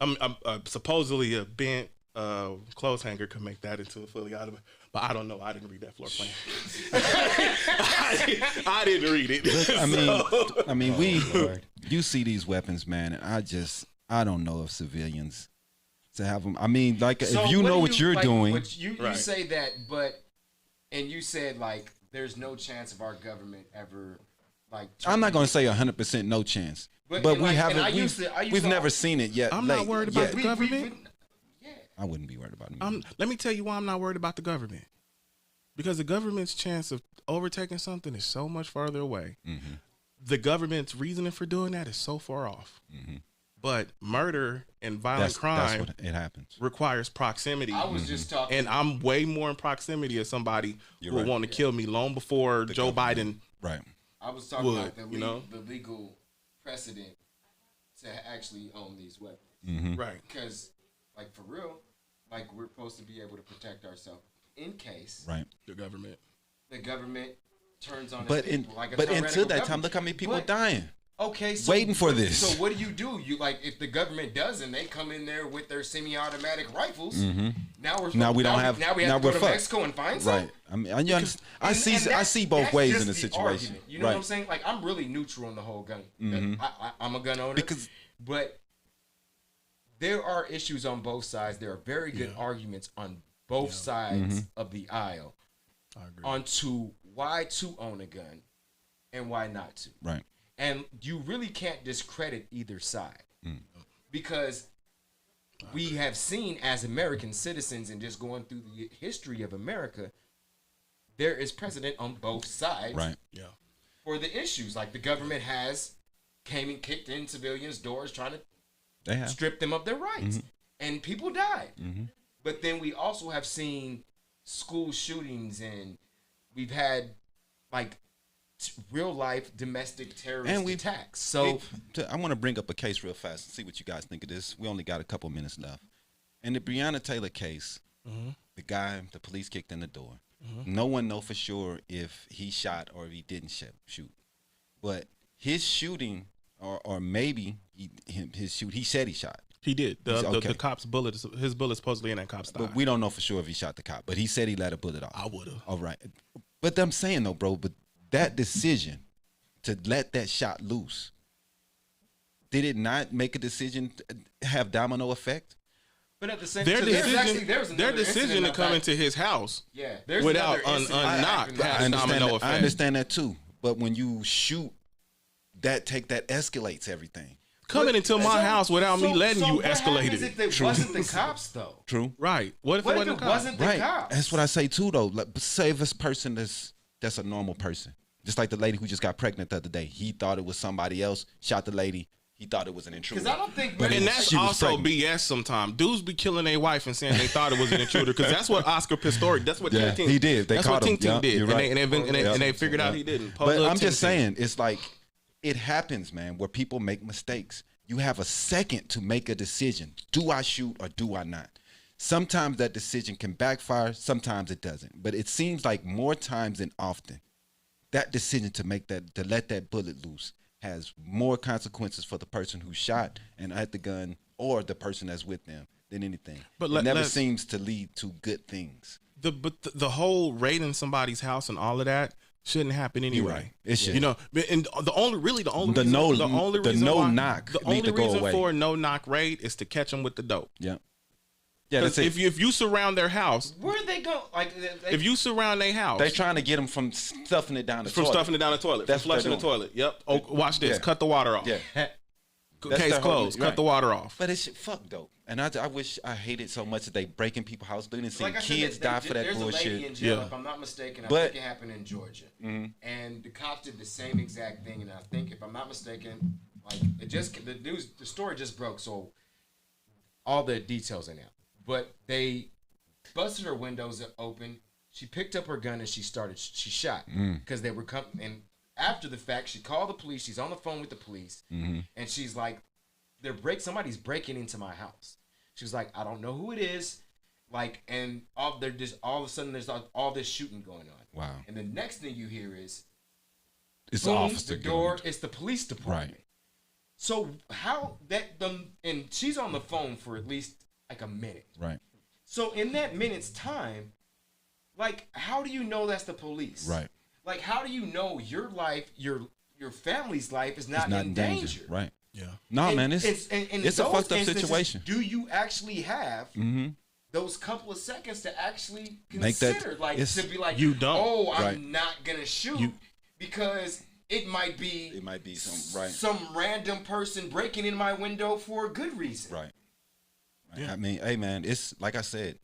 I'm supposedly a bent clothes hanger could make that into a fully automatic. But I don't know. I didn't read that floor plan. I didn't read it. I mean, you see these weapons, man, and I don't know if civilians to have them. I mean, like, So if you know what you're doing, you say that, and you said like there's no chance of our government ever like. I'm not going to say 100% no chance, but we haven't. We've never seen it yet. I'm not worried about the government. I wouldn't be worried about it. Let me tell you why I'm not worried about the government. Because the government's chance of overtaking something is so much farther away. Mm-hmm. The government's reasoning for doing that is so far off. Mm-hmm. But murder and violent crime it happens. Requires proximity. I was just talking. And I'm way more in proximity of somebody who will want to kill me long before Joe Biden. Right. I was talking about the legal precedent to actually own these weapons. Mm-hmm. Right. Because, like, for real, like, we're supposed to be able to protect ourselves in case the government turns on but people. Like but until that time, look how many people are dying. Okay, so waiting for this. So what do? You like if the government does and they come in there with their semi-automatic rifles. Mm-hmm. Now we have to go to Mexico and find some. Right. I mean, I see both ways in the situation. Argument. You know what I'm saying? Like I'm really neutral on the whole gun. Mm-hmm. I'm a gun owner but there are issues on both sides. There are very good arguments on both sides of the aisle onto why to own a gun and why not to. Right. And you really can't discredit either side because we have seen as American citizens and just going through the history of America, there is precedent on both sides for the issues. Like the government has came and kicked in civilians' doors trying to strip them of their rights. And people died. But then we also have seen school shootings and we've had like real life domestic terrorist attacks. So I want to bring up a case real fast and see what you guys think of this. We only got a couple minutes left. In the Breonna Taylor case, the police kicked in the door. No one know for sure if he shot or if he didn't shoot. But his shooting, or maybe he said he shot. He did. The cop's bullet, his bullet supposedly in that cop's thigh. But we don't know for sure if he shot the cop. But he said he let a bullet off. I would have. All right. But I'm saying though, bro, but that decision to let that shot loose, did it not make a decision to have domino effect? But at the same time, their decision to come into his house without unknocked has domino effect. I understand that too. But when you shoot, that escalates everything. Coming into my house without me letting you escalate it. If it wasn't the cops though? True. Right. What if it wasn't the cops? That's what I say too though. Like, say if this person that's a normal person. Just like the lady who just got pregnant the other day. He thought it was somebody else, shot the lady. He thought it was an intruder. Because I don't think... And that's also BS sometimes. Dudes be killing their wife and saying they thought it was an intruder. Because that's what Oscar Pistorius, that's what Ting Ting... he did. That's what Ting Ting did. Right. And they figured out he didn't. But I'm just saying, it's like, it happens, man, where people make mistakes. You have a second to make a decision. Do I shoot or do I not? Sometimes that decision can backfire. Sometimes it doesn't. But it seems like more times than often, that decision to let that bullet loose has more consequences for the person who shot and had the gun or the person that's with them than anything. But it never seems to lead to good things. But the whole raiding somebody's house and all of that shouldn't happen anyway. Right. It should. You know, and the only reason for a no knock raid is to catch them with the dope. Yeah. Yeah, that's it. If you surround their house, where they go? Like, if you surround their house, they're trying to get them from stuffing it down the toilet. That's flushing the toilet. Yep. Oh, watch this. Cut the water off. Yeah. Case closed. Cut the water off. But it's fuck dope. And I wish I hated so much that they breaking people's house. They didn't see kids die for that bullshit. There's a lady in jail, if I'm not mistaken. I think it happened in Georgia. And the cops did the same exact thing. And I think, if I'm not mistaken, like the story just broke, so all the details are now. But they busted her windows open. She picked up her gun and she shot because they were coming. And after the fact, she called the police. She's on the phone with the police, and she's like, somebody's breaking into my house. She was like, I don't know who it is. Like, and all of a sudden there's all this shooting going on. Wow. And the next thing you hear is it's boom, the officer the door. It's the police department. Right. So how and she's on the phone for at least like a minute. Right. So in that minute's time, like, how do you know that's the police? Right. Like, how do you know your life, your family's life is not, It's not in danger? Right. Yeah. No, And- man, and it's in a those fucked up instances, situation. Do you actually have Mm-hmm. those couple of seconds to actually Make that- consider, like, it's- to be like, You don't. oh, I'm Right. not gonna shoot You- because it might be some random person breaking in my window for a good reason. Right. Yeah. I mean, hey, man, it's like I said,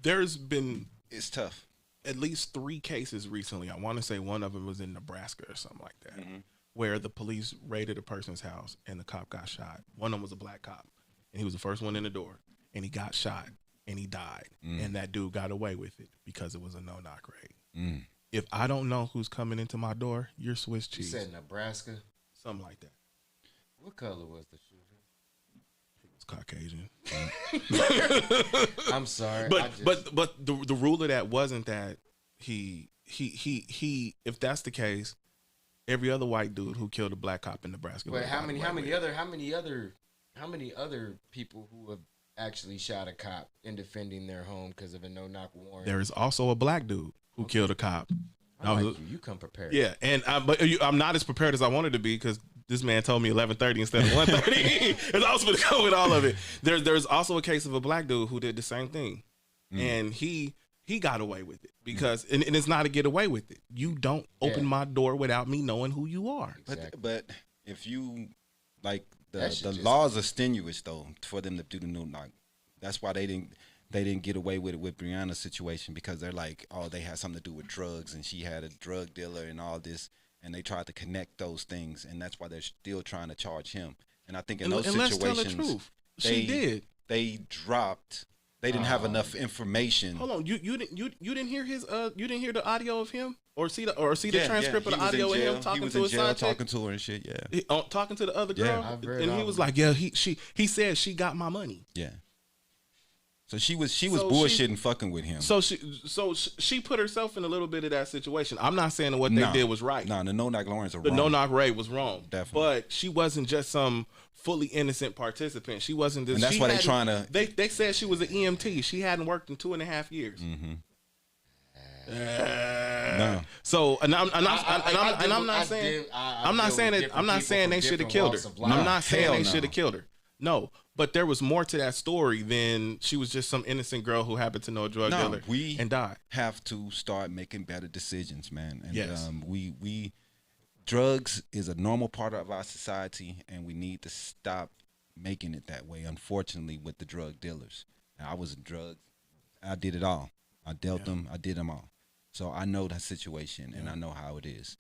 There's been it's tough. at least 3 cases recently. I want to say one of them was in Nebraska or something like that, where the police raided a person's house and the cop got shot. One of them was a black cop, and he was the first one in the door, and he got shot, and he died, and that dude got away with it because it was a no-knock raid. If I don't know who's coming into my door, you're Swiss You cheese, said Nebraska. something like that. What color was the shooter? It's Caucasian. I'm sorry. But the rule of that wasn't that he if that's the case, every other white dude who killed a black cop in Nebraska. But how would've many got away other people who have actually shot a cop in defending their home because of a no-knock warrant? There is also a black dude who killed a cop. You come prepared. Yeah, and I'm not as prepared as I wanted to be because this man told me 11:30 instead of 1:30. And I was going to go with all of it. There's also a case of a black dude who did the same thing, and he got away with it because and it's not a get away with it. You don't open my door without me knowing who you are. Exactly. But if you like That the shit just- laws are strenuous though for them to do the no knock. That's why they didn't get away with it with Breonna's situation because they're like, oh, they had something to do with drugs and she had a drug dealer and all this, and they tried to connect those things, and that's why they're still trying to charge him. And I think in those And let's tell the situations, truth. She did. They dropped. They didn't have enough information. Hold on, you didn't hear his you didn't hear the audio of him or see the Yeah, transcript yeah. of the audio of him talking to his side chick? talking to her and shit. Yeah, Talking to the other Yeah. girl, I've read and he all was of like, "Yeah, he said she got my money." yeah. So she was So bullshitting, fucking with him. So she put herself in a little bit of that situation. I'm not saying that what they did was right. No, the no knock Lawrence are The wrong. no knock raid was wrong. Definitely. But she wasn't just some fully innocent participant. She wasn't this. And that's she why they hadn't- trying to- They said she was an EMT. She hadn't worked in 2.5 years. Mm-hmm. No. So and I'm not saying I'm not saying they should have killed her. I'm not saying Hell they no. should have killed her. No, but there was more to that story than she was just some innocent girl who happened to know a drug No, dealer we and died. have to start making better decisions, man. And Yes. we drugs is a normal part of our society, and we need to stop making it that way. Unfortunately, with the drug dealers, and I was a drug. I did it all. I dealt them. I did them all. So I know that situation, and I know how it is.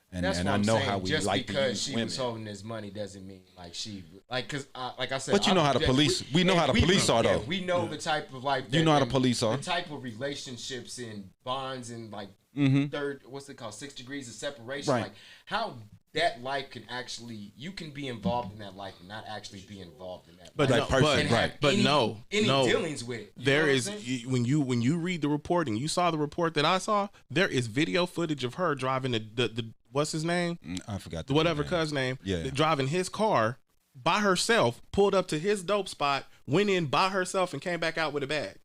And That's and what I I'm know saying. how we Just like to because use she women. was holding his money doesn't mean like she because like I said. But you know how the police- we know how the police are, though. We know the type of like You know how the and police are. The type of relationships and bonds and like third what's it called 6 degrees of separation. Right. Like how that life can actually you can be involved in that life and not actually be involved in that. But life. Right person, And right. have But any, no, any no. dealings with it. You know There what I'm is saying? when you read the report and you saw the report that I saw, there is video footage of her driving the what's his name? I forgot The whatever name. cuz name. Yeah. Driving his car by herself, pulled up to his dope spot, went in by herself and came back out with a bag.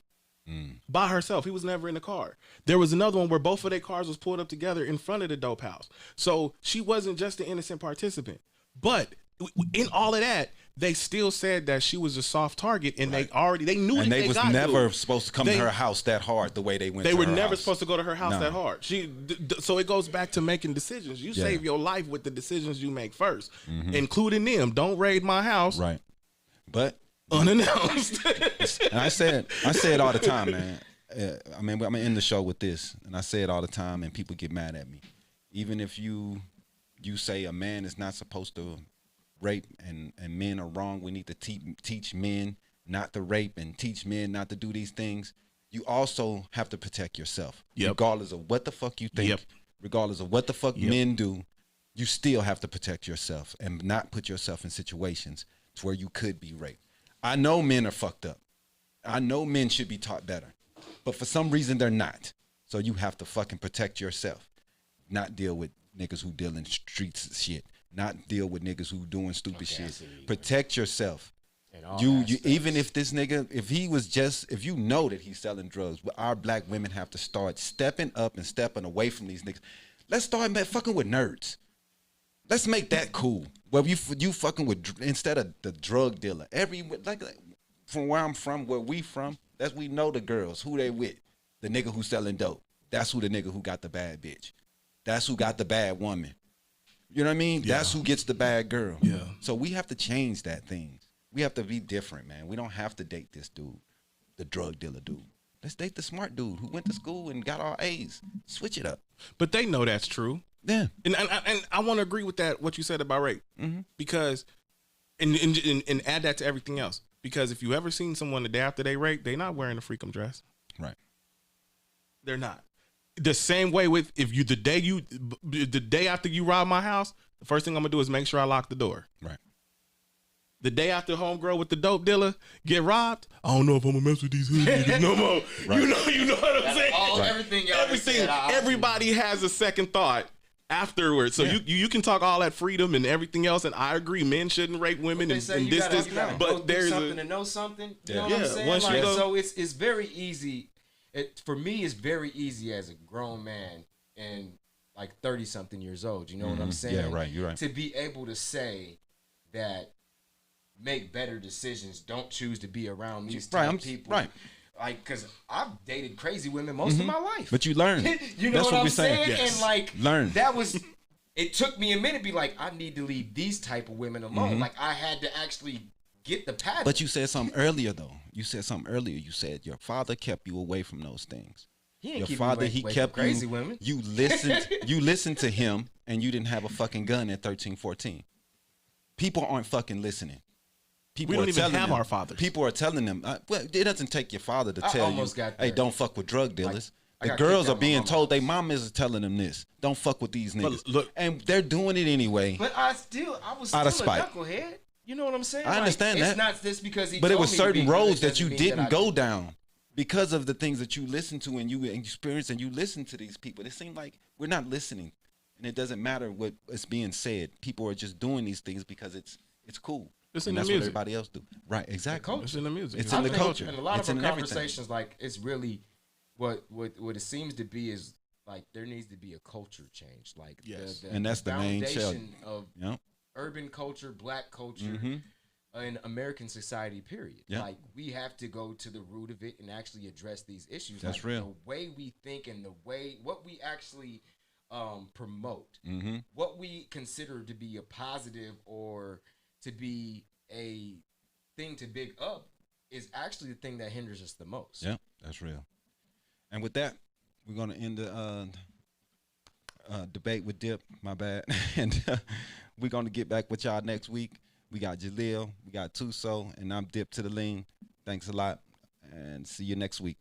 By herself. He was never in the car. There was another one where both of their cars was pulled up together in front of the dope house. So she wasn't just an innocent participant. But in all of that, they still said that she was a soft target, and they knew And that they was got never to. supposed to come They- to her house that hard the way they went. They to were her never house. supposed to go to her house No. that hard. So it goes back to making decisions. You Yeah. save your life with the decisions you make 1st, including them. Don't raid my house Right. But unannounced. and I say it all the time, man. I'm in the show with this, and I say it all the time, and people get mad at me. Even if you say a man is not supposed to rape and men are wrong, we need to teach men not to rape and teach men not to do these things. You also have to protect yourself, Yep. regardless of what the fuck you think, Yep. regardless of what the fuck men do. You still have to protect yourself and not put yourself in situations to where you could be raped. I know men are fucked up. I know men should be taught better, but for some reason they're not. So you have to fucking protect yourself, not deal with niggas who deal in streets shit, not deal with niggas who doing stupid Okay, I shit. see what you mean. Protect yourself. In all You aspects. even if this nigga, if he was just, if you know that he's selling drugs, but our black women have to start stepping up and stepping away from these niggas. Let's start fucking with nerds. Let's make that cool. Well, you fucking with, instead of the drug dealer. Like from where I'm from, where we from, that's, we know the girls who they with. The nigga who's selling dope. That's who the nigga who got the bad bitch. That's who got the bad woman. You know what I mean? Yeah. That's who gets the bad girl. Yeah. So we have to change that thing. We have to be different, man. We don't have to date this dude, the drug dealer dude. Let's date the smart dude who went to school and got all A's. Switch it up. But they know that's true. Yeah. And I want to agree with that, what you said about rape. Because, and add that to everything else. Because if you ever seen someone the day after they rape, they not wearing a freakum dress. Right. They're not. The same way with, if you, the day after you rob my house, the first thing I'm gonna do is make sure I lock the door. Right. The day after homegirl with the dope dealer get robbed, I don't know if I'm gonna mess with these hood niggas no more. Right. You know what I'm saying? Everything y'all just said, Everybody has a second thought afterwards. So you can talk all that freedom and everything else, and I agree, men shouldn't rape women They and say you this, gotta, this. you gotta go But through there's something to know something. You know what Yeah. I'm saying? Once you Like, go- so it's very easy. For me, it's very easy as a grown man and like 30 something years old. You know what I'm saying? Yeah, right. You're right. To be able to say that, make better decisions. Don't choose to be around these type people. Right. Like, cause I've dated crazy women most of my life. But you learn. You know That's what I'm we're saying. saying? Yes. And like, Learn. that was. It took me a minute to be like, I need to leave these type of women alone. Like, I had to actually get the pattern. But you said something earlier, though. You said your father kept you away from those things. He ain't Your keep me father, away- he away kept from crazy you. women. You listened to him, and you didn't have a fucking gun at 13, 14. People aren't fucking listening. People We don't are even telling have them. our fathers. People are telling them. Well, it doesn't take your father to I tell you, almost got "Hey, there. don't fuck with drug dealers." I The got girls kicked are out of my being mama's told their house. mamas is telling them this. Don't fuck with these niggas. look- and they're doing it anyway. But I was still Out a of spite. knucklehead. You know what I'm saying? I understand It's that. not just because he But it told was me to certain be good, roads it that you doesn't mean didn't I go can- down because of the things that you listened to and you experienced and you listened to these people. It seemed like we're not listening, and it doesn't matter what is being said. People are just doing these things because it's cool. It's and in the that's music. what everybody else do. Right? Exactly. It's in the music. It's in the think culture. And a lot It's of our in everything. conversations, like, it's really what it seems to be is like there needs to be a culture change. Like, Yes. And that's the main foundation of Yep. urban culture, black culture, Mhm. in American society, period. Yeah. Like, we have to go to the root of it and actually address these issues. That's like, real. The way we think and the way what we actually promote, Mm-hmm. what we consider to be a positive or to be a thing to big up, is actually the thing that hinders us the most. Yeah, that's real. And with that, we're gonna end the debate with Dip. My bad. And we're gonna get back with y'all next week. We got Jaleel, we got Tuso, and I'm Dip to the Lean. Thanks a lot, and see you next week.